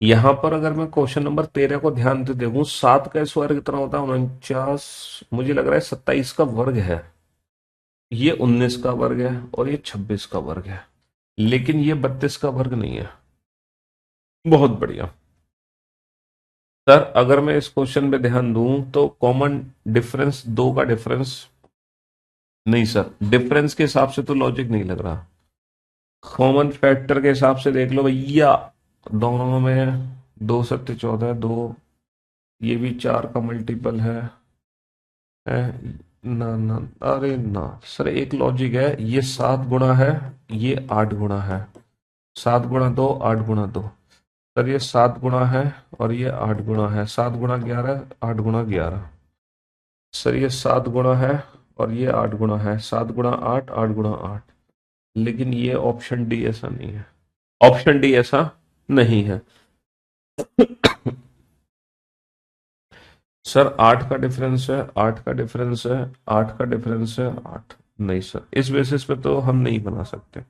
A: यहां पर अगर मैं क्वेश्चन नंबर 13 को ध्यान से देखूं, 7 का स्क्वायर कितना होता है? 49, मुझे लग रहा है 27 का वर्ग है, ये 19 का वर्ग है, और ये 26 का वर्ग है, लेकिन ये 32 का वर्ग नहीं है। बहुत बढ़िया। सर अगर मैं इस क्वेश्चन पे ध्यान दूं तो कॉमन डिफरेंस, दो का डिफरेंस, नहीं सर, डिफरेंस के हिसाब से तो लॉजिक नहीं लग रहा। कॉमन फैक्टर के हिसाब से देख लो भैया, दोनों में 2 सत्ते 14, दो, ये भी 4 का मल्टीपल है ना ना, अरे ना सर, एक लॉजिक है, ये 7 गुणा है, ये 8 गुणा है, 7 गुणा 2, 8 गुणा 2। सर ये 7 गुणा है और ये 8 गुणा है, 7 गुणा 11, 8 गुणा 11। सर ये 7 गुणा है और ये 8 गुणा है, 7 गुणा 8, 8 गुणा 8। लेकिन ये ऑप्शन डी ऐसा नहीं है, ऑप्शन डी ऐसा नहीं है। सर 8 का डिफरेंस है, 8 का डिफरेंस है, 8 का डिफरेंस है, 8, नहीं सर, इस बेसिस पे तो हम नहीं बना सकते।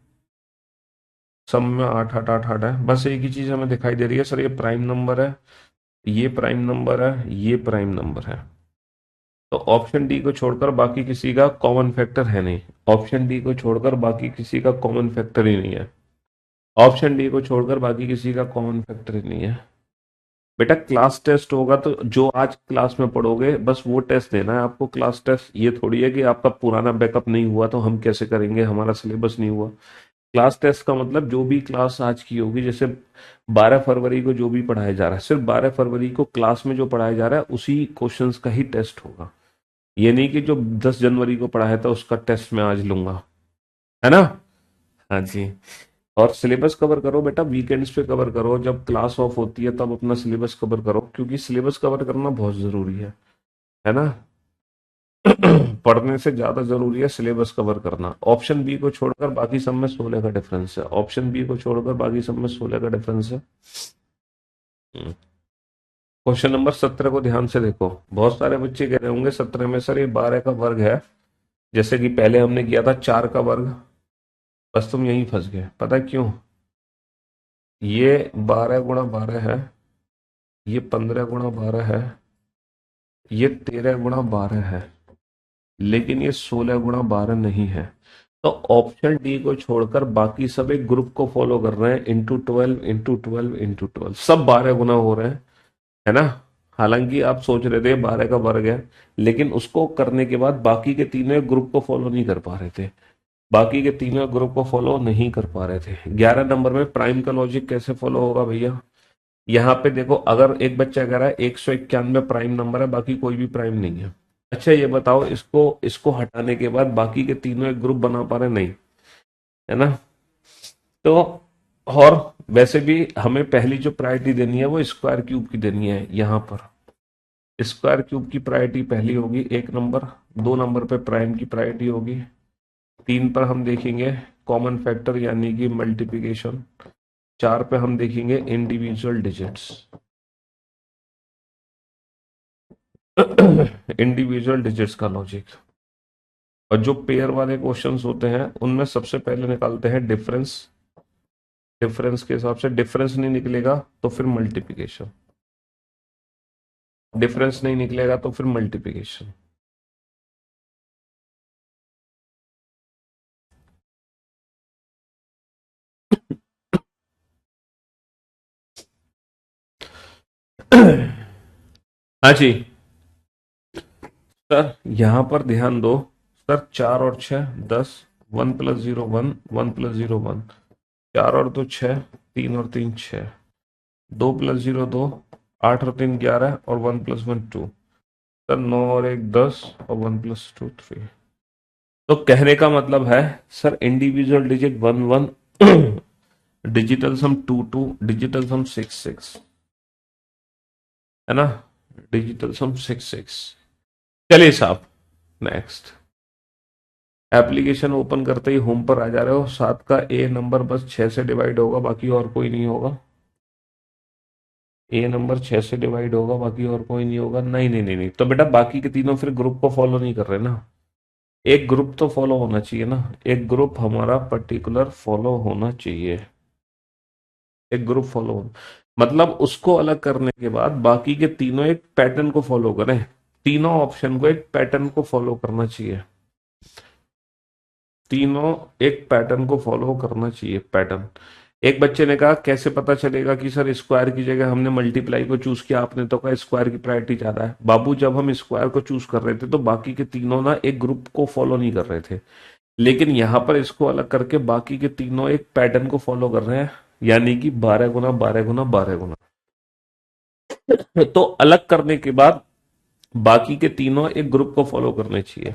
A: सब में 8 8 8 8 है, बस एक ही चीज हमें दिखाई दे रही है सर, ये प्राइम नंबर है, ये प्राइम नंबर है, ये प्राइम नंबर है। तो ऑप्शन डी को छोड़कर बाकी किसी का कॉमन फैक्टर है नहीं, ऑप्शन डी को छोड़कर बाकी किसी का कॉमन फैक्टर ही नहीं है, ऑप्शन डी को छोड़कर बाकी किसी का कॉमन फैक्टर ही नहीं है। बेटा क्लास टेस्ट होगा तो जो आज क्लास में पढ़ोगे बस वो टेस्ट देना है आपको। क्लास टेस्ट ये थोड़ी है कि आपका पुराना बैकअप नहीं हुआ तो हम कैसे करेंगे, हमारा सिलेबस नहीं हुआ। क्लास टेस्ट का मतलब जो भी क्लास आज की होगी, जैसे 12 फरवरी को जो भी पढ़ाया जा रहा है, सिर्फ 12 फरवरी को क्लास में जो पढ़ाया जा रहा है उसी क्वेश्चंस का ही टेस्ट होगा। ये नहीं कि जो 10 जनवरी को पढ़ाया था उसका टेस्ट मैं आज लूंगा, है ना। हाँ जी। और सिलेबस कवर करो बेटा, वीकेंड्स पे कवर करो, जब क्लास ऑफ होती है तब अपना सिलेबस कवर करो, क्योंकि सिलेबस कवर करना बहुत जरूरी है ना। पढ़ने से ज्यादा जरूरी है सिलेबस कवर करना। ऑप्शन बी को छोड़कर बाकी सब में 16 का डिफरेंस है, ऑप्शन बी को छोड़कर बाकी सब में 16 का डिफरेंस है। क्वेश्चन नंबर 17 को ध्यान से देखो। बहुत सारे बच्चे कह रहे होंगे 17 में सर ये 12 का वर्ग है, जैसे कि पहले हमने किया था 4 का वर्ग। बस तुम यहीं फंस गए, पता है क्यों? ये 12 गुणा 12 है, ये 15 गुणा 12 है, ये 13 गुणा 12 है, लेकिन ये 16 गुणा 12 नहीं है। तो ऑप्शन डी को छोड़कर बाकी सब एक ग्रुप को फॉलो कर रहे हैं, इंटू 12 इंटू 12 इंटू 12, सब 12 गुना हो रहे हैं, है ना। हालांकि आप सोच रहे थे 12 का वर्ग है, लेकिन उसको करने के बाद बाकी के तीनों एक ग्रुप को फॉलो नहीं कर पा रहे थे। बाकी के तीनों ग्रुप को फॉलो नहीं कर पा रहे थे। 11 नंबर में प्राइम का लॉजिक कैसे फॉलो होगा भैया? यहाँ पे देखो, अगर एक बच्चा कह रहा है 191 प्राइम नंबर है, बाकी कोई भी प्राइम नहीं है। अच्छा ये बताओ, इसको इसको हटाने के बाद बाकी के तीनों एक ग्रुप बना पा रहे? नहीं, है ना? तो और वैसे भी हमें पहली जो प्रायोरिटी देनी है वो स्क्वायर क्यूब की देनी है। यहाँ पर स्क्वायर क्यूब की प्रायोरिटी पहली होगी, 1 नंबर। 2 नंबर पे प्राइम की प्रायोरिटी होगी। 3 पर हम देखेंगे कॉमन फैक्टर यानी कि मल्टीप्लिकेशन। 4 पे हम देखेंगे इंडिविजुअल डिजिट्स। इंडिविजुअल डिजिट्स का लॉजिक। और जो पेयर वाले क्वेश्चंस होते हैं उनमें सबसे पहले निकालते हैं डिफरेंस। डिफरेंस के हिसाब से डिफरेंस नहीं निकलेगा तो फिर मल्टीप्लिकेशन। डिफरेंस नहीं निकलेगा तो फिर मल्टीप्लिकेशन। हाँ जी सर, यहां पर ध्यान दो। सर 4 और 6 10। 1 + 0 1, 1 + 0 1। 4 और 2 6, 3 और 3 6। 2 + 0 2, 8 और 3 11, और 1 + 1 2। सर 9 और 1 10, और 1 + 2 3। तो कहने का मतलब है सर, इंडिविजुअल डिजिट 1 1, डिजिटल सम 2 2, डिजिटल सम 6 6, है ना? डिजिटल सम 6 6। चलिए साहब, नेक्स्ट। एप्लीकेशन ओपन करते ही होम पर आ जा रहे हो। 7 का ए नंबर बस 6 से डिवाइड होगा, बाकी और कोई नहीं होगा। ए नंबर 6 से डिवाइड होगा, बाकी और कोई नहीं होगा। नहीं नहीं नहीं नहीं, तो बेटा बाकी के तीनों फिर ग्रुप को फॉलो नहीं कर रहे ना। एक ग्रुप तो फॉलो होना चाहिए ना। एक ग्रुप हमारा पर्टिकुलर फॉलो होना चाहिए। एक ग्रुप फॉलो, मतलब उसको अलग करने के बाद बाकी के तीनों एक पैटर्न को फॉलो करें। तीनों ऑप्शन को एक पैटर्न को फॉलो करना चाहिए। तीनों एक पैटर्न को फॉलो करना चाहिए, पैटर्न। एक बच्चे ने कहा कैसे पता चलेगा कि सर स्क्वायर की जगह हमने मल्टीप्लाई को चूज किया? आपने तो कहा स्क्वायर की प्रायोरिटी ज्यादा है। बाबू जब हम स्क्वायर को चूज कर रहे थे तो बाकी के तीनों ना एक ग्रुप को फॉलो नहीं कर रहे थे, लेकिन यहां पर इसको अलग करके बाकी के तीनों एक पैटर्न को फॉलो कर रहे हैं, यानी कि 12 × 12 × 12 तो अलग करने के बाद बाकी के तीनों एक ग्रुप को फॉलो करने चाहिए।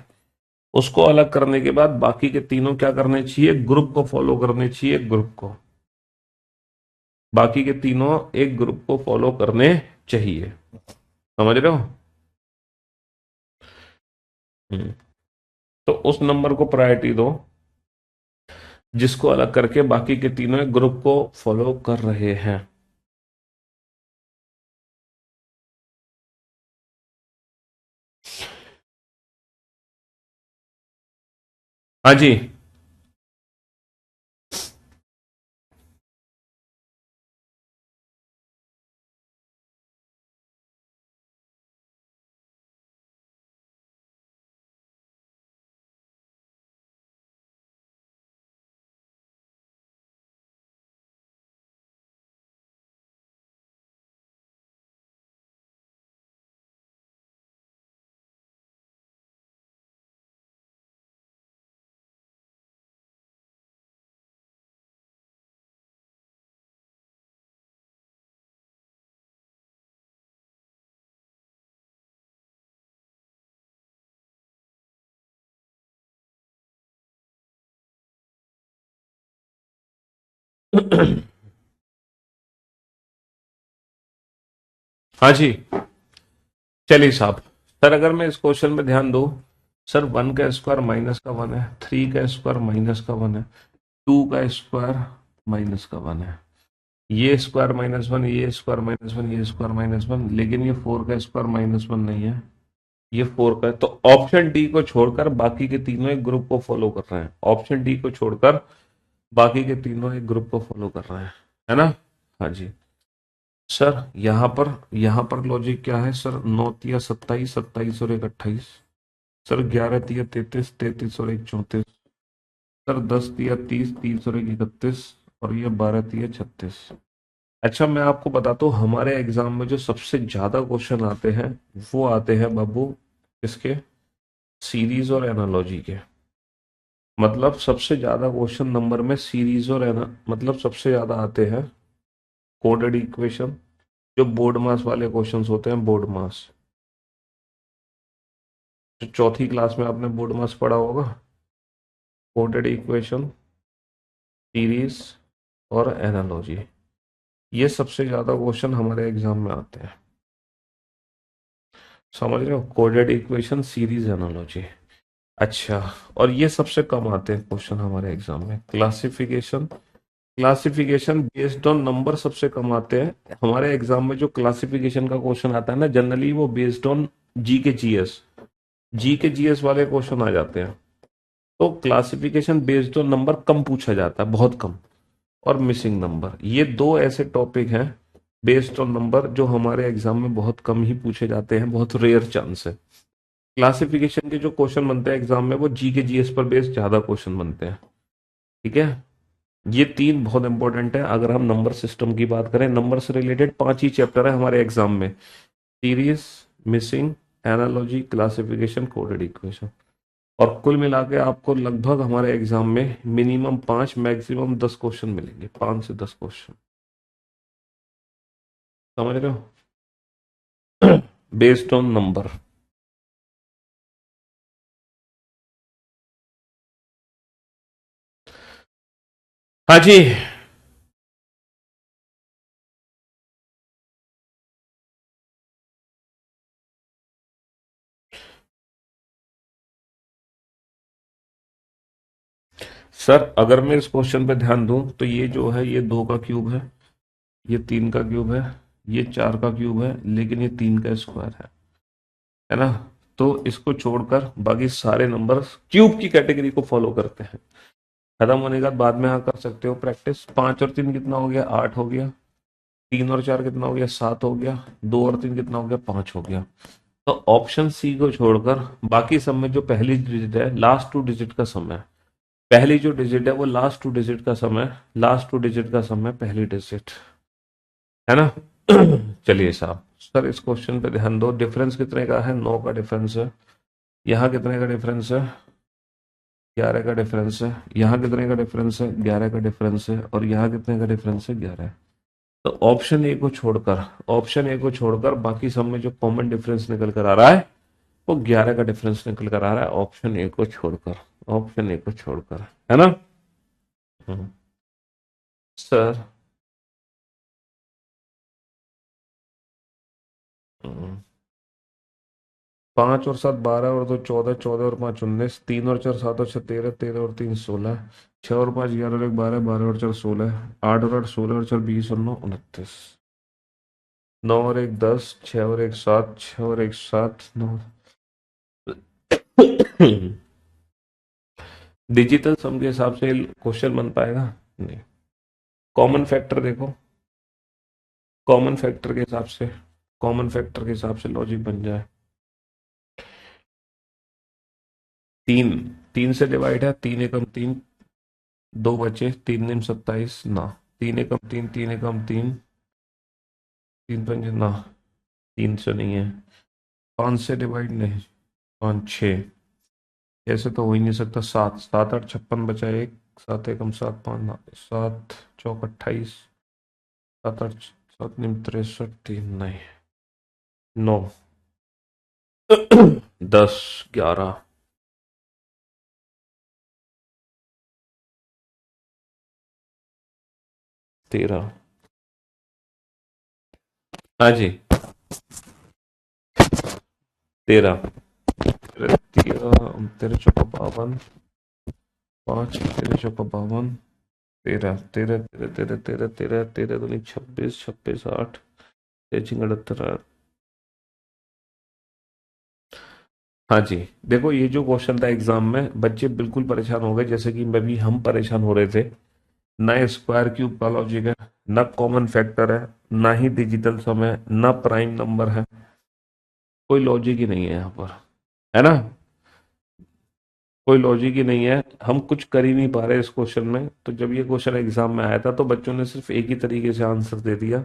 A: उसको अलग करने के बाद बाकी के तीनों क्या करने चाहिए? ग्रुप को फॉलो करने चाहिए, ग्रुप को। बाकी के तीनों एक ग्रुप को फॉलो करने चाहिए। समझ रहे हो? हम्म। तो उस नंबर को प्रायोरिटी दो जिसको अलग करके बाकी के तीनों एक ग्रुप को फॉलो कर रहे हैं। हाँ जी। हाँ जी। चलिए साहब, सर अगर मैं इस क्वेश्चन में ध्यान दूं, सर 1 का स्क्वायर -1 है, 3 का स्क्वायर -1 है, 2 का स्क्वायर -1 है। ये स्क्वायर -1, ये स्क्वायर -1, ये स्क्वायर -1, लेकिन ये 4 का स्क्वायर -1 नहीं है। ये 4 का है। तो ऑप्शन डी को छोड़कर बाकी के तीनों एक ग्रुप को फॉलो कर रहे हैं। ऑप्शन डी को छोड़कर बाकी के तीनों एक ग्रुप को फॉलो कर रहे हैं, है ना? हाँ जी। सर यहाँ पर लॉजिक क्या है? सर 9 × 3 = 27, 27 और 1 = 28। सर 11 × 3 = 33, 33 और 1 = 34। सर 10 × 3 = 30, 30 और 1 = 31, और ये 12 × 3 = 36। अच्छा, मैं आपको बताता हूँ, हमारे एग्जाम में जो सबसे ज्यादा क्वेश्चन आते हैं वो आते हैं बाबू किसके? सीरीज और एनालॉजी के। मतलब सबसे ज्यादा क्वेश्चन नंबर में सीरीज और एना मतलब सबसे ज्यादा आते हैं कोडेड इक्वेशन, जो बोर्ड मास वाले क्वेश्चंस होते हैं, बोर्ड मास। जो चौथी क्लास में आपने बोर्ड मास पढ़ा होगा, कोडेड इक्वेशन, सीरीज और एनालॉजी, ये सबसे ज्यादा क्वेश्चन हमारे एग्जाम में आते हैं। समझ रहे हो? Coded equation, series, analogy. अच्छा, और ये सबसे कम आते हैं क्वेश्चन हमारे एग्जाम में। Classification, classification based on number सबसे कम आते हैं हमारे एग्जाम में। जो क्लासिफिकेशन का क्वेश्चन आता है ना, जनरली वो बेस्ड ऑन जी के जीएस, जी के जीएस वाले क्वेश्चन आ जाते हैं। तो क्लासिफिकेशन बेस्ड ऑन नंबर कम पूछा जाता है, बहुत कम। और मिसिंग नंबर, ये दो ऐसे टॉपिक हैं बेस्ड ऑन नंबर जो हमारे एग्जाम में बहुत कम ही पूछे जाते हैं, बहुत रेयर चांस है। क्लासिफिकेशन के जो क्वेश्चन बनते हैं एग्जाम में, वो जी के जीएस पर बेस्ड ज्यादा क्वेश्चन बनते हैं। ठीक है? ये तीन बहुत इंपॉर्टेंट है। अगर हम नंबर सिस्टम की बात करें, नंबर से रिलेटेड पांच ही चैप्टर है हमारे एग्जाम में: series, missing, analogy, classification, coded equation. और कुल मिला के आपको लगभग हमारे एग्जाम में मिनिमम 5, मैक्सिमम 10 क्वेश्चन मिलेंगे, 5 से 10 क्वेश्चन। समझ रहे हो? Based on number. हाँ जी। सर, अगर मैं इस क्वेश्चन पे ध्यान दूं तो ये जो है, ये 2 का क्यूब है, ये 3 का क्यूब है, ये 4 का क्यूब है, लेकिन ये 3 का स्क्वायर है ना? तो इसको छोड़कर बाकी सारे नंबर क्यूब की कैटेगरी को फॉलो करते हैं। खत्म होने के बाद में हाँ कर सकते हो प्रैक्टिस। 5 और 3 कितना हो गया? 8 हो गया। 3 और 4 कितना हो गया? 7 हो गया। 2 और 3 कितना हो गया? 5 हो गया। तो ऑप्शन सी को छोड़कर बाकी सब में जो पहली डिजिट है, लास्ट 2 डिजिट का सम है। पहली जो डिजिट है वो लास्ट 2 डिजिट का सम है, लास्ट 2 डिजिट का सम है पहली डिजिट, है ना? चलिए साहब, सर इस क्वेश्चन पे ध्यान दो। डिफरेंस कितने का है? 9 का डिफरेंस है। यहाँ कितने का डिफरेंस है? 11 का डिफरेंस है। यहाँ कितने का डिफरेंस है? 11 का डिफरेंस है। और यहाँ कितने का डिफरेंस है? 11। तो ऑप्शन ए को छोड़कर, ऑप्शन ए को छोड़कर बाकी सब में जो कॉमन डिफरेंस निकल कर आ रहा है वो 11 का डिफरेंस निकल कर आ रहा है, ऑप्शन ए को छोड़कर। ऑप्शन ए को छोड़कर, है ना? हम्म। सर, हम्म, 5 और 7 12, और 2 14, 14 और 5 19, 3 और 4 7 और 6 13, 13 और 3 16, 6 और 5 11 और 1 12, 12 और 4 16, 8 और 8 16 और 4 20 और 9 29, 9 और 1 10, 6 और 1 7, 6 और 1 7 9। डिजिटल सम के हिसाब से क्वेश्चन बन पाएगा? नहीं। कॉमन फैक्टर देखो, कॉमन फैक्टर के हिसाब से, कॉमन फैक्टर के हिसाब से लॉजिक बन जाए। 3, 3 से डिवाइड है, 3 एकम 3, 2 बचे, 3 दूनी 27 ना। 3 एकम 3, 3 एकम 3, 3 पंजे ना, 3 से नहीं है। 5 से डिवाइड नहीं, 5 6, ऐसे तो हो ही नहीं सकता। 7, 7 8 56 बचा एक, 7 एकम 7 5 ना, 7 चौक 28, 7 8 7 9 63, 3 नहीं, 9 10 11 13। हाँ जी, 13। तेरह, 13 चौका 52, 5 13 चौका 52, 13 13 13 13 13 13 दूनी 26, 26 8, 6 6 78। हाँ जी। देखो, ये जो क्वेश्चन था एग्जाम में, बच्चे बिल्कुल परेशान हो गए, जैसे कि मैं भी, हम परेशान हो रहे थे। ना स्क्वायर क्यूब का लॉजिक है, ना कॉमन फैक्टर है, ना ही डिजिटल सम है, ना प्राइम नंबर है। कोई लॉजिक ही नहीं है यहाँ पर, है ना? कोई लॉजिक ही नहीं है, हम कुछ कर ही नहीं पा रहे इस क्वेश्चन में। तो जब ये क्वेश्चन एग्जाम में आया था तो बच्चों ने सिर्फ एक ही तरीके से आंसर दे दिया,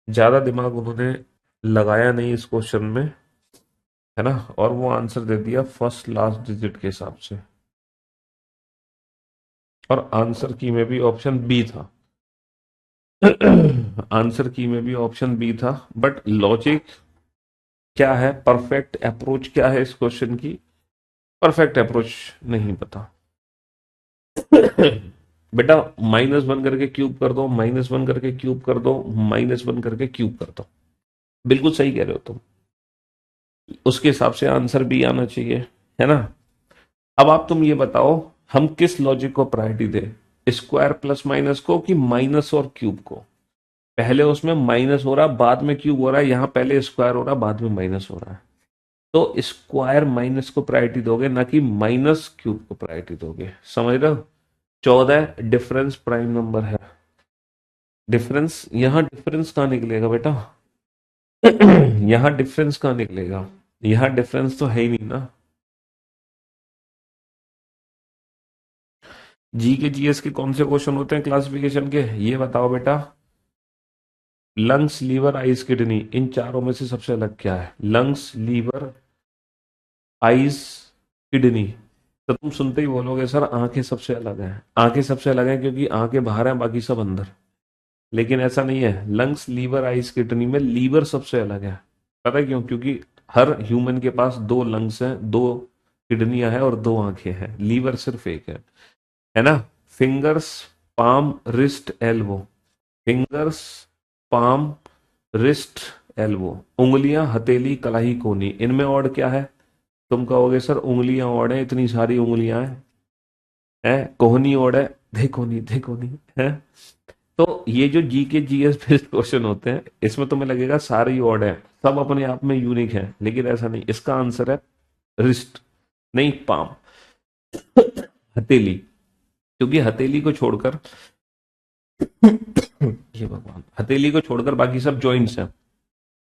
A: ज्यादा दिमाग उन्होंने लगाया नहीं इस क्वेश्चन में, है ना, और वो आंसर दे दिया फर्स्ट लास्ट डिजिट के हिसाब से। और आंसर की में भी ऑप्शन बी था। आंसर की में भी ऑप्शन बी था, बट लॉजिक क्या है, परफेक्ट अप्रोच क्या है इस क्वेश्चन की, परफेक्ट अप्रोच नहीं पता। बेटा माइनस वन करके क्यूब कर दो, माइनस वन करके क्यूब कर दो, माइनस वन करके क्यूब कर दो, बिल्कुल सही कह रहे हो तुम, उसके हिसाब से आंसर भी आना चाहिए, है ना। अब आप तुम ये बताओ, हम किस लॉजिक को प्रायोरिटी दें, स्क्वायर प्लस माइनस को कि माइनस और क्यूब को। पहले उसमें माइनस हो रहा बाद में क्यूब हो रहा है, यहां पहले स्क्वायर हो रहा बाद में माइनस हो रहा है। तो स्क्वायर माइनस को प्रायोरिटी दोगे, ना कि माइनस क्यूब को प्रायोरिटी दोगे, समझ रहे हो। 14 डिफरेंस प्राइम नंबर है। डिफरेंस, यहां डिफरेंस कहां निकलेगा बेटा। यहां डिफरेंस कहां निकलेगा, यहां डिफरेंस तो है ही नहीं ना। जी के जीएस के कौन से क्वेश्चन होते हैं क्लासिफिकेशन के, ये बताओ बेटा। लंग्स, लीवर, आइज, किडनी, इन चारों में से सबसे अलग क्या है। Lungs, liver, eyes, kidney. तो तुम सुनते ही बोलोगे सर आंखें सबसे अलग है। आंखें सबसे अलग है क्योंकि आंखें बाहर हैं बाकी सब अंदर। लेकिन ऐसा नहीं है, लंग्स, लीवर, आइज, किडनी में लीवर सबसे अलग है। पता है क्यों, क्योंकि हर ह्यूमन के पास दो लंग्स हैं, दो किडनियां हैं और दो आंखें हैं, लीवर सिर्फ एक है ना। Fingers, palm, wrist, elbow. Fingers, palm, wrist, elbow. उंगलियां, हथेली, कलाई, कोनी, इनमें और क्या है। तुम कहोगे सर उंगलियां और है, इतनी सारी उंगलियां हैं, कोहनी और है, देखो नहीं देखो नहीं है। तो ये जो जी के जीएस बेस्ड क्वेश्चन होते हैं, इसमें तुम्हें लगेगा सारे ही ऑड है, सब अपने आप में यूनिक है, लेकिन ऐसा नहीं। इसका आंसर है रिस्ट, नहीं पाम, हथेली। क्योंकि हथेली को छोड़कर ये भगवान, हथेली को छोड़कर बाकी सब जॉइंट्स हैं।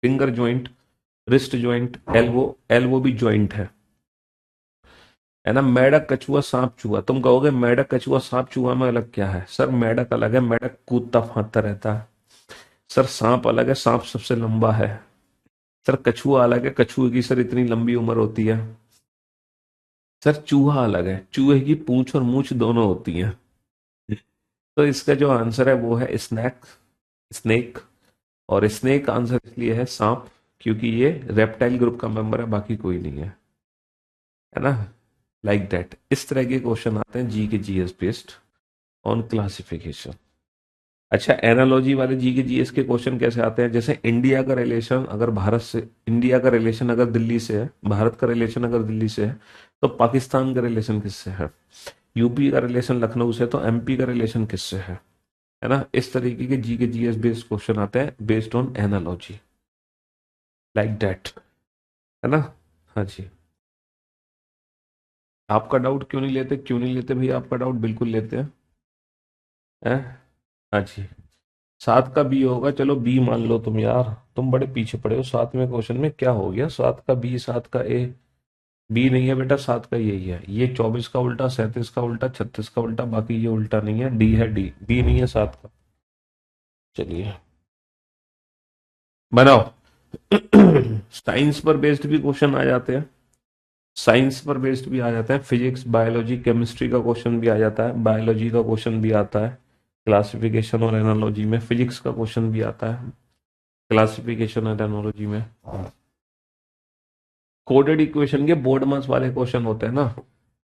A: Finger joint, wrist joint, elbow, elbow भी जॉइंट है ना। मेढक, कछुआ, सांप, चूहा। तुम कहोगे मेढक, कछुआ, सांप, चूहा में अलग क्या है। सर मेढक अलग है, मेढक कूदता फांदता रहता है। सर सांप अलग है, सांप सबसे लंबा है। सर कछुआ अलग है, कछुए की सर इतनी लंबी उम्र होती है। सर चूहा अलग है, चूहे की पूंछ और मूछ दोनों होती है। तो इसका जो आंसर है वो है स्नैक, स्नेक। और स्नेक आंसर इसलिए है सांप, क्योंकि ये रेप्टाइल ग्रुप का मेंबर है, बाकी कोई नहीं है ना। लाइक दैट, इस तरह के क्वेश्चन आते हैं जी के जीएस बेस्ड ऑन क्लासिफिकेशन। अच्छा, एनालॉजी वाले जी के जीएस के क्वेश्चन कैसे आते हैं, जैसे इंडिया का रिलेशन अगर भारत से, इंडिया का रिलेशन अगर दिल्ली से है, भारत का रिलेशन अगर दिल्ली से है, तो पाकिस्तान का रिलेशन किससे है। यूपी का रिलेशन लखनऊ से, तो एमपी का रिलेशन किससे है ना। इस तरीके के जी के जीएस बेस्ड क्वेश्चन आते हैं based on analogy, like that, है ना। हाँ जी। आपका डाउट क्यों नहीं लेते, क्यों नहीं लेते भैया, आपका डाउट बिल्कुल लेते हैं। हाँ जी। 7 का बी होगा, चलो बी मान लो तुम यार, तुम बड़े पीछे पड़े हो 7वें क्वेश्चन में, क्या हो गया 7 का बी, 7 का ए। बी नहीं है बेटा, 7 का यही है, ये 24 का उल्टा, 37 का उल्टा, 36 का उल्टा, बाकी ये उल्टा नहीं है, डी है, डी, बी नहीं है 7 का। चलिए बनाओ। साइंस पर बेस्ड भी क्वेश्चन आ जाते हैं, साइंस पर बेस्ड भी आ जाता है, फिजिक्स, बायोलॉजी, केमिस्ट्री का क्वेश्चन भी आ जाता है, बायोलॉजी का क्वेश्चन भी आता है क्लासिफिकेशन और एनालॉजी में, फिजिक्स का क्वेश्चन भी आता है क्लासिफिकेशन और एनालॉजी में। कोडेड इक्वेशन के बोर्ड मास वाले क्वेश्चन होते हैं ना,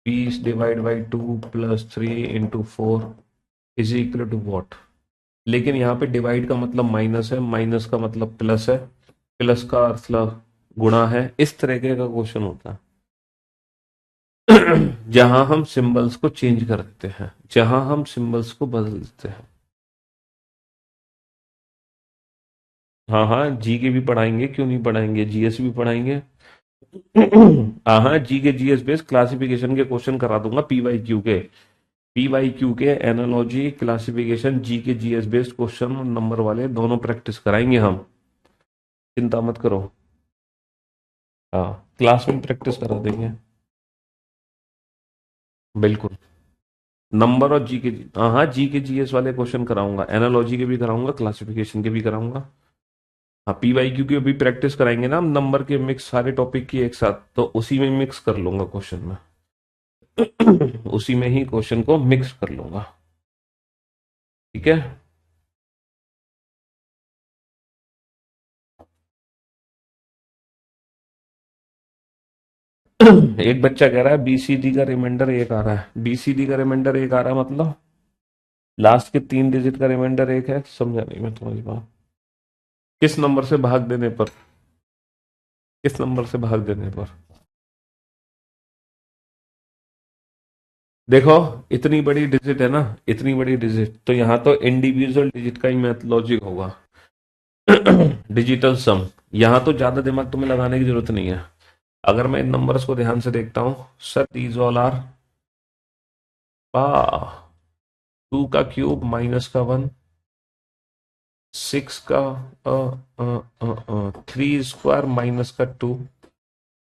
A: P divide by 2 + 3 × 4 is equal to what. लेकिन यहाँ पे डिवाइड का मतलब माइनस है, माइनस का मतलब प्लस है, प्लस का अर्थ गुणा है, इस तरीके का क्वेश्चन होता है। जहां हम सिंबल्स को चेंज कर देते हैं, जहां हम सिंबल्स को बदल देते हैं। हाँ हाँ, जी के भी पढ़ाएंगे, क्यों नहीं पढ़ाएंगे, जीएस भी पढ़ाएंगे। हाँ हाँ, जी के जीएस बेस्ड क्लासिफिकेशन के क्वेश्चन करा दूंगा, पीवाईक्यू के, पीवाईक्यू के, एनालॉजी, क्लासिफिकेशन, जी के जीएस बेस्ड क्वेश्चन नंबर वाले दोनों प्रैक्टिस कराएंगे हम, चिंता मत करो। हाँ, क्लास में प्रैक्टिस करा देंगे। बिल्कुल। नंबर और जी के जी, हाँ हाँ, जी के जीएस वाले क्वेश्चन कराऊंगा, एनालॉजी के भी कराऊंगा, क्लासिफिकेशन के भी कराऊंगा। हाँ, पीवाईक्यू की अभी प्रैक्टिस कराएंगे ना हम, नंबर के मिक्स सारे टॉपिक की एक साथ, तो उसी में मिक्स कर लूंगा क्वेश्चन में। उसी में ही क्वेश्चन को मिक्स कर लूंगा। ठीक है। एक बच्चा कह रहा है बीसीडी का रिमाइंडर एक आ रहा है, बीसीडी का रिमाइंडर एक आ रहा है मतलब लास्ट के 3 डिजिट का रिमाइंडर एक है, समझा नहीं मैं तुम्हारी बात। किस नंबर से भाग देने पर, किस नंबर से भाग देने पर? देखो, इतनी बड़ी डिजिट है ना, इतनी बड़ी डिजिट, तो यहां तो इंडिविजुअल डिजिट का ही मैथोलॉजिक होगा। डिजिटल सम। यहां तो ज्यादा दिमाग तुम्हें लगाने की जरूरत नहीं है। अगर मैं इन नंबर्स को ध्यान से देखता हूं, सर दीज ऑल आर पा, 2 का क्यूब -1, 6 का 3 स्क्वायर -2,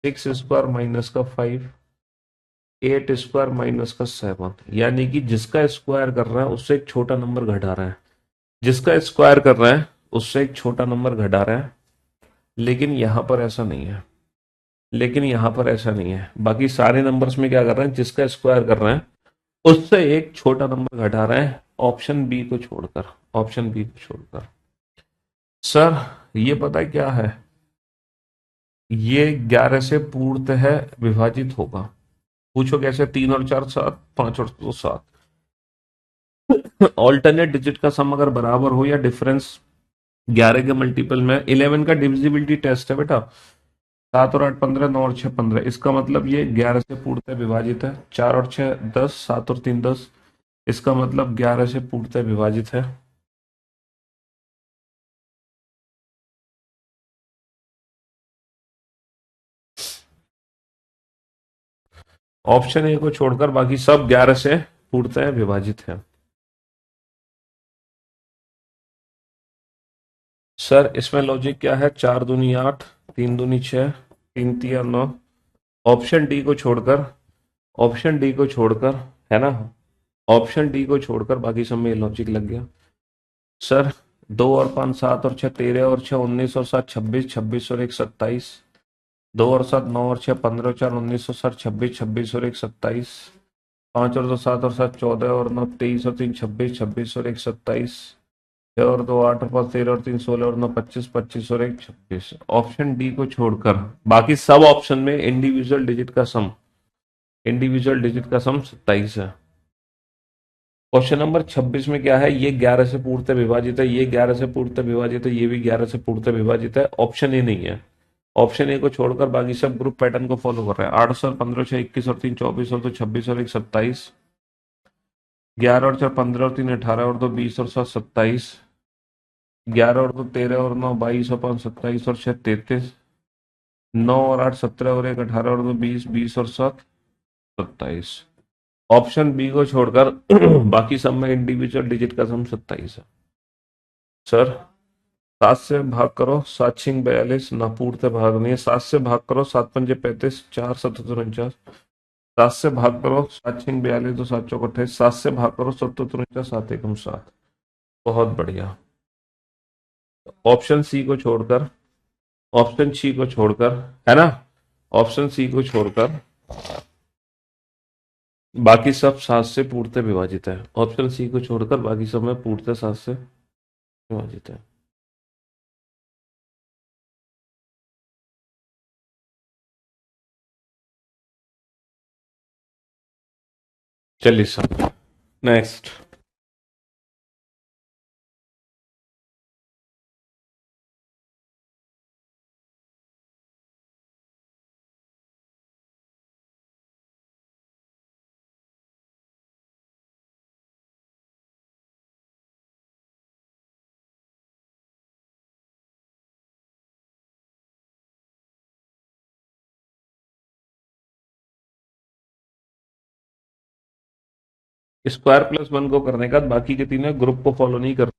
A: 6 स्क्वायर -5, 8 स्क्वायर -7, यानी कि जिसका स्क्वायर कर रहा है उससे एक छोटा नंबर घटा रहा है, जिसका स्क्वायर कर रहा है उससे एक छोटा नंबर घटा रहा है। लेकिन यहां पर ऐसा नहीं है, लेकिन यहां पर ऐसा नहीं है, बाकी सारे नंबर्स में क्या कर रहे हैं, जिसका स्क्वायर कर रहे हैं उससे एक छोटा नंबर घटा रहे हैं, ऑप्शन बी को छोड़कर, ऑप्शन बी को छोड़कर। सर, ये पता है क्या है, ये 11 से पूर्णतः विभाजित होगा। पूछो कैसे, 3 और 4 7, 5 और 2 7। ऑल्टरनेट डिजिट का सम अगर बराबर हो या डिफरेंस 11 के मल्टीपल में, 11 का डिविजिबिलिटी टेस्ट है बेटा, 7 और 8 15, 9 और 6 15, इसका मतलब ये 11 से पूर्णतः विभाजित है, 4 और 6 10, 7 और 3 10, इसका मतलब 11 से पूर्णतः विभाजित है। ऑप्शन ए को छोड़कर बाकी सब 11 से पूर्णतः विभाजित है। सर इसमें लॉजिक क्या है, 4 दूनी 8, 3 दूनी 6, 3 तिया 9, ऑप्शन डी को छोड़कर, ऑप्शन डी को छोड़कर, है ना, ऑप्शन डी को छोड़कर बाकी सब में लॉजिक लग गया। सर 2 और 5 7 और 6 13 और 6 19 और 7 26, 26 और 1 27, 2 और 7 9 और 6 15 और 4 19 और 7 26, 26 और 1 27, 5 और 2 7 और 7 14 और 9 23 और 3 26, 26 और 1 27, 6 और 2 8 और 5 13 और 3 16 और 9 25, 25 और 1 26, ऑप्शन डी को छोड़कर बाकी सब ऑप्शन में इंडिविजुअल डिजिट का सम 27 है। क्वेश्चन नंबर 26 में क्या है, ये 11 से पूर्णतः विभाजित है, ये 11 से पूर्णतः विभाजित है, ये भी 11 से पूर्णतः विभाजित है, ऑप्शन ए नहीं है। ऑप्शन ए को छोड़कर बाकी सब ग्रुप पैटर्न को फॉलो कर रहे हैं। 8 और 15 6 21 और 3 24 और 2 26 और 1 27, 11 और 4 15 और 3 18 और 2 20 और 7 27, 11 और 2 13 और 9 22 और 5 27 और 6 33, 9 और 8 17 और 1 18 और 2 20 20 और 7 27। ऑप्शन बी को छोड़कर बाकी सब में इंडिविजुअल डिजिट का सम 27 है। सर 7 से भाग करो, 7 6 42, ना पूर्णतः भाग नहीं है, 7 से भाग करो, 7 5 35, 4 7 49, 7 से भाग करो, 7 6 42, 2 7 चौक 28, 7 से भाग करो, 7 7 49, 7 बढ़िया। ऑप्शन सी को छोड़कर, ऑप्शन सी को छोड़कर, है ना, ऑप्शन सी को छोड़कर बाकी सब 7 से पूर्णतः विभाजित है, ऑप्शन सी को छोड़कर बाकी सब में पूर्णतः 7 से विभाजित है। चलिए सर, नेक्स्ट। स्क्वायर +1 को करने का बाकी के तीनों ग्रुप को फॉलो नहीं कर।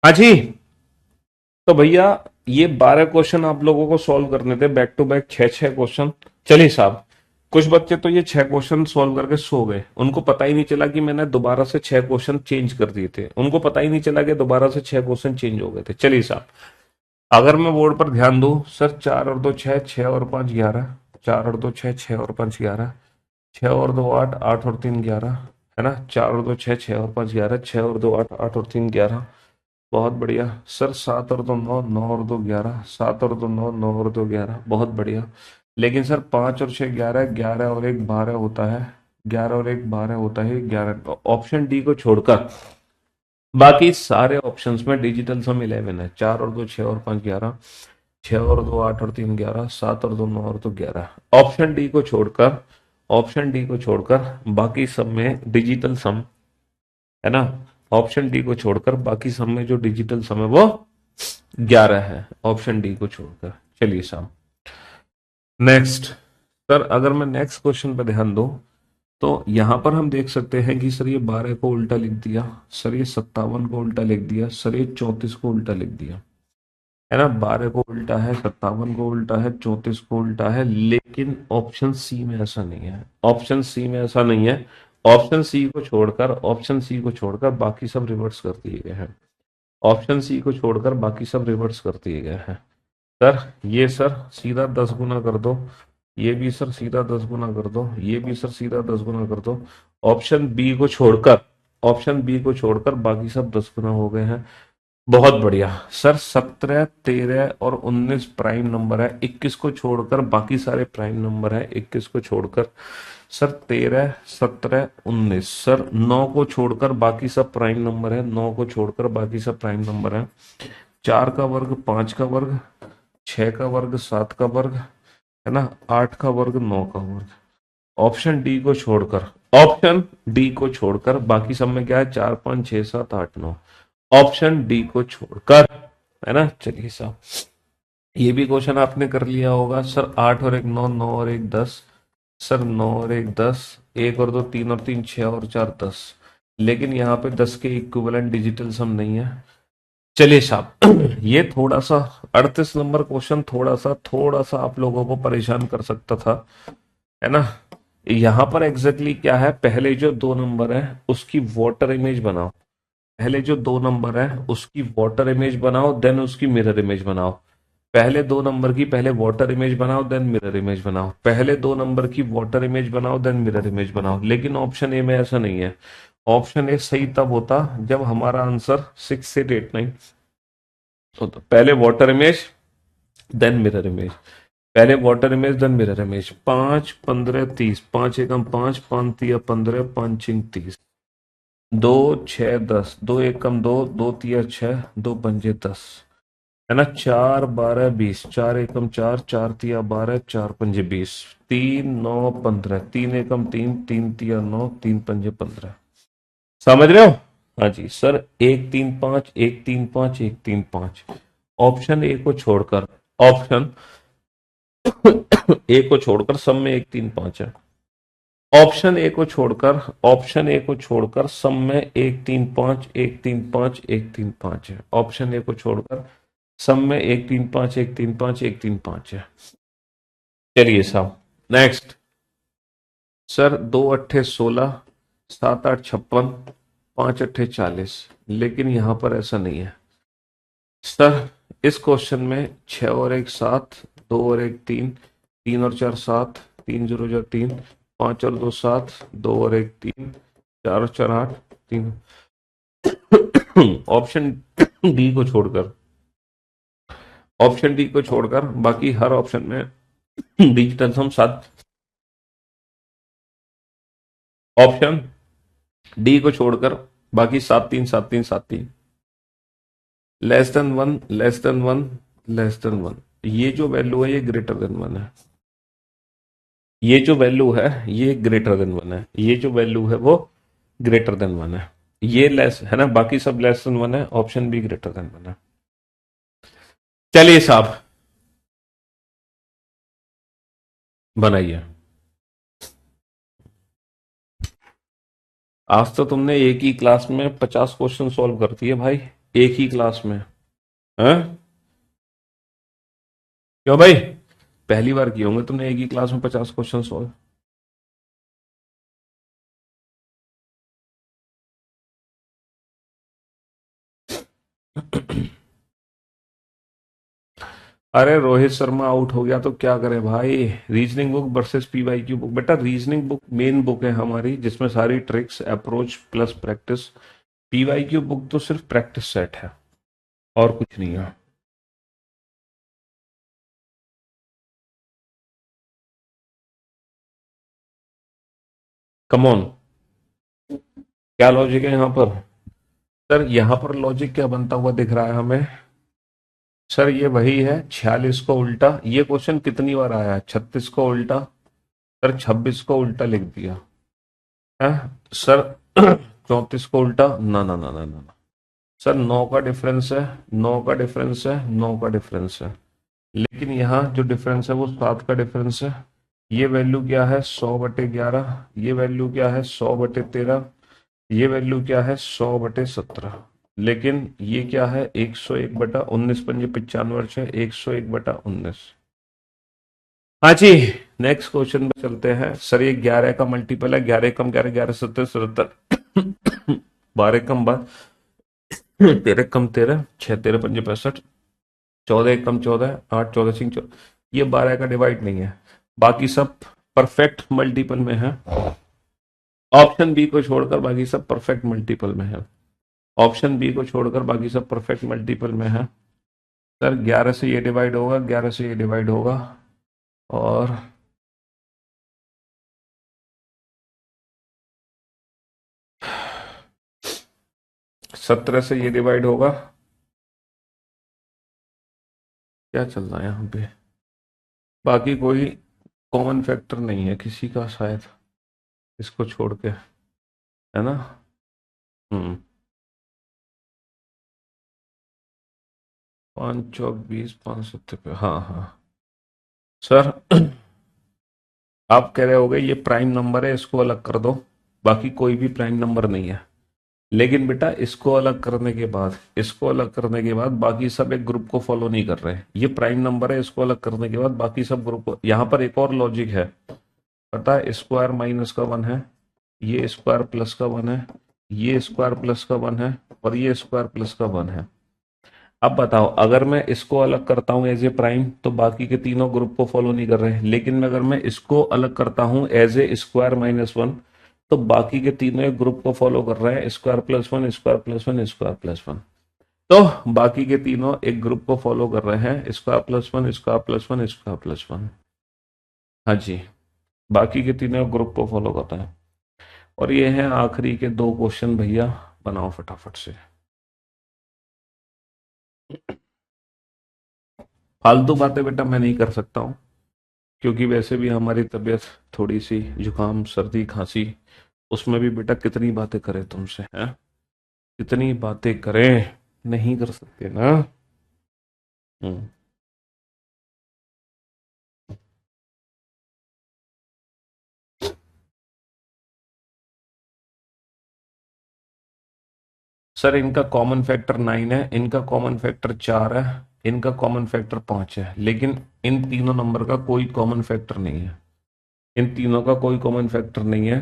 A: हाँ जी। तो भैया ये 12 क्वेश्चन आप लोगों को सॉल्व करने थे बैक टू बैक, छह छह क्वेश्चन। चलिए साहब, कुछ बच्चे तो ये छह क्वेश्चन सॉल्व करके सो गए, उनको पता ही नहीं चला कि मैंने दोबारा से छह क्वेश्चन चेंज कर दिए थे, उनको पता ही नहीं चला कि दोबारा से छह क्वेश्चन चेंज हो गए थे। चलिए साहब, अगर मैं बोर्ड पर ध्यान दूं, सर चार और दो छह, छह और पांच ग्यारह, चार और दो छह, छह और पांच ग्यारह, छह और दो आठ, आठ और तीन ग्यारह, है ना, चार और दो छह, छह और पांच ग्यारह, छह और दो आठ, आठ और तीन ग्यारह। बहुत बढ़िया सर, सात और दो नौ, नौ और दो ग्यारह, सात और दो नौ, नौ और दो ग्यारह, बहुत बढ़िया। लेकिन सर पांच और छह ग्यारह, ग्यारह और एक बारह होता है, ग्यारह और एक बारह होता है, ग्यारह। ऑप्शन डी को छोड़कर बाकी सारे ऑप्शंस में डिजिटल सम 11 है। चार और दो छह और पांच ग्यारह, छह और दो आठ और तीन ग्यारह, सात और दो नौ और दो ग्यारह। ऑप्शन डी को छोड़कर, ऑप्शन डी को छोड़कर बाकी सब में डिजिटल सम, है ना, ऑप्शन डी को छोड़कर बाकी सब में जो डिजिटल सम है वो 11 है, ऑप्शन डी को छोड़कर। चलिए साहब, नेक्स्ट। सर अगर मैं नेक्स्ट क्वेश्चन पर ध्यान दूं, तो यहां पर हम देख सकते हैं कि सर ये 12 को उल्टा लिख दिया, सर ये 57 को उल्टा लिख दिया, सर ये 34 को उल्टा लिख दिया, है ना, 12 को उल्टा है, 57 को उल्टा है, 34 को उल्टा है। लेकिन ऑप्शन सी में ऐसा नहीं है, ऑप्शन सी में ऐसा नहीं है। ऑप्शन सी को छोड़कर, ऑप्शन सी को छोड़कर बाकी सब रिवर्स कर दिए गए हैं। ऑप्शन सी को छोड़कर बाकी सब रिवर्स कर दिए गए हैं। सर ये सर सीधा 10 गुना कर दो, ये भी सर सीधा 10 गुना कर दो, ये भी सर सीधा 10 गुना कर दो। ऑप्शन बी को छोड़कर, ऑप्शन बी को छोड़कर बाकी सब 10 गुना हो गए हैं। बहुत बढ़िया सर, 17, 13 और 19 प्राइम नंबर है, 21 को छोड़कर बाकी सारे प्राइम नंबर है, 21 को छोड़कर सर 13, 17, 19। सर 9 को छोड़कर बाकी सब प्राइम नंबर है, 9 को छोड़कर बाकी सब प्राइम नंबर है। चार का वर्ग, पांच का वर्ग, छह का वर्ग, सात का वर्ग, है ना, आठ का वर्ग, नौ का वर्ग। ऑप्शन डी को छोड़कर, ऑप्शन डी को छोड़कर बाकी सब में क्या है, चार पांच छह सात आठ नौ। ऑप्शन डी को छोड़कर, है ना। चलिए साहब, ये भी क्वेश्चन आपने कर लिया होगा। सर आठ और एक नौ, नौ और एक दस, सर नौ और एक दस, एक और दो तीन और तीन छह और चार दस। लेकिन यहाँ पे 10 के इक्विवेलेंट डिजिटल सम नहीं है। चलिए साहब, ये थोड़ा सा 38 नंबर क्वेश्चन थोड़ा सा आप लोगों को परेशान कर सकता था, है ना। यहाँ पर एग्जैक्टली क्या है, पहले जो दो नंबर है उसकी वाटर इमेज बनाओ, पहले जो दो नंबर है उसकी वाटर इमेज बनाओ, देन उसकी मिरर इमेज बनाओ। पहले दो नंबर की पहले वाटर इमेज बनाओ, देन मिरर इमेज बनाओ, पहले दो नंबर की वाटर इमेज बनाओ, देन मिरर इमेज बनाओ। लेकिन ऑप्शन ए में ऐसा नहीं है। ऑप्शन ए सही तब होता जब हमारा आंसर 6 8 9 होता। पहले water image, then mirror image, पहले water image then mirror image. 5 15 30, पांच एकम पांच, पांच तिया 15, पांच छिंग 30, दो छह 10, दो एकम दो, दो तिया 6, दो पंजे 10, है ना, चार 12 20, चार एकम चार, चार तिया 12, चार पंजे 20, तीन 9 15, तीन एकम तीन, तीन तिया 9, तीन पंजे 15। समझ रहे हो। हाँ जी सर, एक तीन पांच, एक तीन पांच, एक तीन पांच। ऑप्शन ए को छोड़कर, ऑप्शन ए को छोड़कर सब में एक तीन पांच है। ऑप्शन ए को छोड़कर, ऑप्शन ए को छोड़कर सब में एक तीन पांच, एक तीन पांच, एक तीन पांच है। ऑप्शन ए को छोड़कर सब में एक तीन पांच, एक तीन पांच, एक तीन पांच है। चलिए साहब, नेक्स्ट। सर दो अट्ठे 16, सात आठ 56, पांच अट्ठे 40। लेकिन यहां पर ऐसा नहीं है। सर इस क्वेश्चन में छह और एक सात, दो और एक तीन, तीन और चार सात, तीन जीरो जो तीन, पांच और दो सात, दो और एक तीन, चार और चार आठ, तीन। ऑप्शन डी को छोड़कर, ऑप्शन डी को छोड़कर बाकी हर ऑप्शन में डिजिटल सम सात। ऑप्शन डी को छोड़कर बाकी सात तीन, सात तीन, सात तीन, less than one, less than one, less than one. ये जो वैल्यू है ये ग्रेटर देन वन है, ये जो वैल्यू है ये ग्रेटर देन वन है, ये जो वैल्यू है वो ग्रेटर देन वन है। ये लेस है ना, बाकी सब लेस देन वन है, option be greater than one है। चलिए साहब, बनाइए। आज तो तुमने एक ही क्लास में 50 क्वेश्चन सॉल्व कर दिए भाई। एक ही क्लास में? हैं? क्यों भाई, पहली बार किए होंगे तुमने एक ही क्लास में 50 क्वेश्चन सॉल्व। अरे रोहित शर्मा आउट हो गया तो क्या करे भाई। Reasoning book versus PYQ book, बेटा रीजनिंग बुक मेन बुक है हमारी जिसमें सारी tricks approach plus practice. PYQ book तो सिर्फ प्रैक्टिस सेट है और कुछ नहीं है। कम ऑन, क्या लॉजिक है यहाँ पर? सर यहाँ पर लॉजिक क्या बनता हुआ दिख रहा है हमें? सर ये वही है, 46 को उल्टा, ये क्वेश्चन कितनी बार आया है, 36 को उल्टा। सर 26 को उल्टा लिख दिया है। सर 34 को उल्टा, ना ना ना ना ना ना। सर 9 का डिफरेंस है, 9 का डिफरेंस है, 9 का डिफरेंस है। लेकिन यहाँ जो डिफरेंस है वो 7 का डिफरेंस है। ये वैल्यू क्या है, 100/11। ये वैल्यू क्या है, 100/13। ये वैल्यू क्या है, 100/17। लेकिन ये क्या है, 101/19, पंजे 95 है, 101/19। हाँ जी, नेक्स्ट क्वेश्चन में चलते हैं। सर ये 11 का मल्टीपल है, 11 कम 11, 11 सत्तर 77, 12 कम 12, 13 कम 13, 6 13 पंजे 65, 14 एक कम 14, 8 14 सिंह 14। ये 12 का डिवाइड नहीं है, बाकी सब परफेक्ट मल्टीपल में है। ऑप्शन बी को छोड़कर बाकी सब परफेक्ट मल्टीपल में है। ऑप्शन बी को छोड़कर बाकी सब परफेक्ट मल्टीपल में है। सर 11 से ये डिवाइड होगा, 11 से ये डिवाइड होगा, और 17 से ये डिवाइड होगा। क्या चल रहा है यहाँ पे? बाकी कोई कॉमन फैक्टर नहीं है किसी का शायद, इसको छोड़ के, है ना? हम्म। 5 चौक 20, 5 सत्ते पे, हाँ हाँ। सर आप कह रहे होगे ये प्राइम नंबर है, इसको अलग कर दो। बाकी कोई भी प्राइम नंबर नहीं है। लेकिन बेटा इसको अलग करने के बाद, इसको अलग करने के बाद बाकी सब एक ग्रुप को फॉलो नहीं कर रहे हैं। ये प्राइम नंबर है, इसको अलग करने के बाद बाकी सब ग्रुप को। यहाँ पर एक और लॉजिक है, पता है, स्क्वायर माइनस का 1 है, ये स्क्वायर प्लस का 1 है, ये स्क्वायर प्लस का 1 है, और ये स्क्वायर प्लस का 1 है। अब बताओ, अगर मैं इसको अलग करता हूं एज ए प्राइम तो बाकी के तीनों ग्रुप को फॉलो नहीं कर रहे, लेकिन अगर मैं इसको अलग करता हूं एज ए स्क्वायर माइनस 1 तो बाकी के तीनों एक ग्रुप को फॉलो कर रहे हैं, square plus 1, square plus 1, square plus 1। तो बाकी के तीनों एक ग्रुप को फॉलो कर रहे हैं, square plus 1, square plus 1, square plus 1। हाँ जी, बाकी के तीनों ग्रुप को फॉलो कर रहे हैं। और ये हैं आखिरी के दो क्वेश्चन भैया, बनाओ फटाफट से। फालतू बातें बेटा मैं नहीं कर सकता हूँ, क्योंकि वैसे भी हमारी तबीयत थोड़ी सी जुकाम सर्दी खांसी, उसमें भी बेटा कितनी बातें करें तुमसे, हैं? कितनी बातें करें, नहीं कर सकते ना। हम्म। सर इनका कॉमन फैक्टर 9 है, इनका कॉमन फैक्टर 4 है, इनका कॉमन फैक्टर 5 है, लेकिन इन तीनों नंबर का कोई कॉमन फैक्टर नहीं है। इन तीनों का कोई कॉमन फैक्टर नहीं है।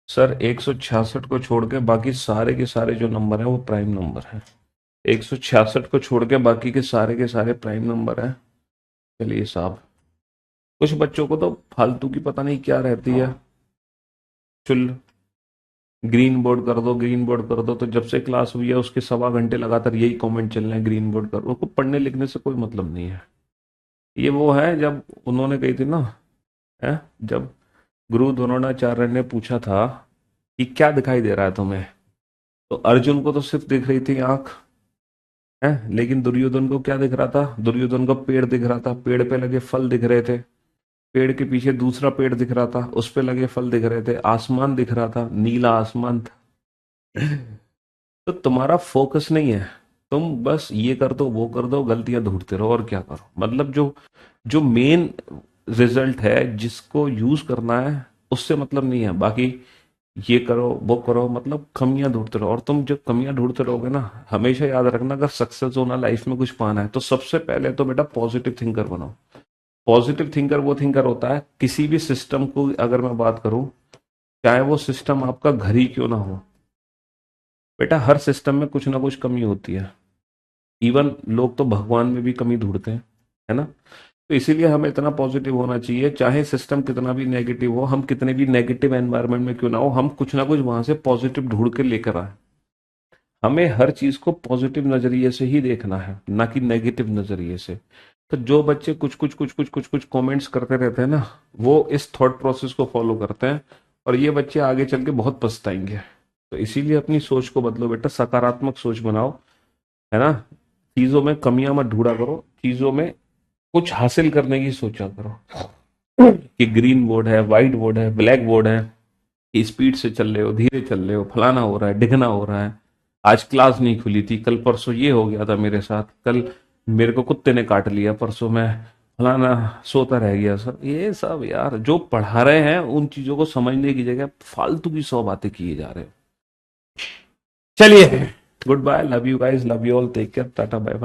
A: सर 166 को छोड़ के बाकी सारे के सारे जो नंबर हैं वो प्राइम नंबर है। 166 को छोड़ के सारे प्राइम नंबर है। चलिए साहब, कुछ बच्चों को तो फालतू की पता नहीं क्या रहती है, चुल ग्रीन बोर्ड कर दो, ग्रीन बोर्ड कर दो। तो जब से क्लास हुई है उसके सवा घंटे लगातार यही कमेंट चल रहे हैं, ग्रीन बोर्ड कर, उनको पढ़ने लिखने से कोई मतलब नहीं है। ये वो है जब उन्होंने कही थी ना, है, जब गुरु द्रोणाचार्य ने पूछा था कि क्या दिखाई दे रहा है तुम्हें, तो अर्जुन को तो सिर्फ दिख रही थी आंख, है, लेकिन दुर्योधन को क्या दिख रहा था, दुर्योधन को पेड़ दिख रहा था, पेड़ पे लगे फल दिख रहे थे, पेड़ के पीछे दूसरा पेड़ दिख रहा था, उस पे लगे फल दिख रहे थे, आसमान दिख रहा था, नीला आसमान था। तो तुम्हारा फोकस नहीं है, तुम बस ये कर दो वो कर दो, गलतियां ढूंढते रहो, और क्या करो। मतलब जो जो मेन रिजल्ट है जिसको यूज करना है उससे मतलब नहीं है। बाकी ये करो वो करो, मतलब कमियां ढूंढते रहो। और तुम जब कमियां ढूंढते रहोगे ना, हमेशा याद रखना, अगर सक्सेस होना लाइफ में कुछ पाना है तो सबसे पहले तो बेटा पॉजिटिव थिंकर बनो। पॉजिटिव थिंकर वो थिंकर होता है, किसी भी सिस्टम को अगर मैं बात करूं, चाहे वो सिस्टम आपका घर ही क्यों ना हो, बेटा हर सिस्टम में कुछ ना कुछ कमी होती है। इवन लोग तो भगवान में भी कमी ढूंढते हैं, है ना। तो इसीलिए हमें इतना पॉजिटिव होना चाहिए, चाहे सिस्टम कितना भी नेगेटिव हो, हम कितने भी नेगेटिव एनवायरनमेंट में क्यों ना हो, हम कुछ ना कुछ वहां से पॉजिटिव ढूंढ के लेकर आए। हमें हर चीज को पॉजिटिव नजरिए से ही देखना है, ना कि नेगेटिव नजरिए से। तो जो बच्चे कुछ कमेंट्स करते रहते हैं ना, वो इस थॉट प्रोसेस को फॉलो करते हैं, और ये बच्चे आगे चल के बहुत पछताएंगे। तो इसीलिए अपनी सोच को बदलो बेटा, सकारात्मक सोच बनाओ, है ना। चीजों में कमियां मत ढूंढा करो, चीजों में कुछ हासिल करने की सोचा करो, कि ग्रीन बोर्ड है, व्हाइट बोर्ड है, ब्लैक बोर्ड है, कि स्पीड से चल रहे हो, धीरे चल रहे हो, फलाना हो रहा है, डिगना हो रहा है, आज क्लास नहीं खुली थी, कल परसों ये हो गया था मेरे साथ, कल मेरे को कुत्ते ने काट लिया, परसों मैं फलाना सोता रह गया सर। ये सब यार जो पढ़ा रहे हैं उन चीजों को समझने की जगह फालतू की 100 बातें किए जा रहे हो। चलिए, good bye, love you guys, love you all, take care, tata bye bye.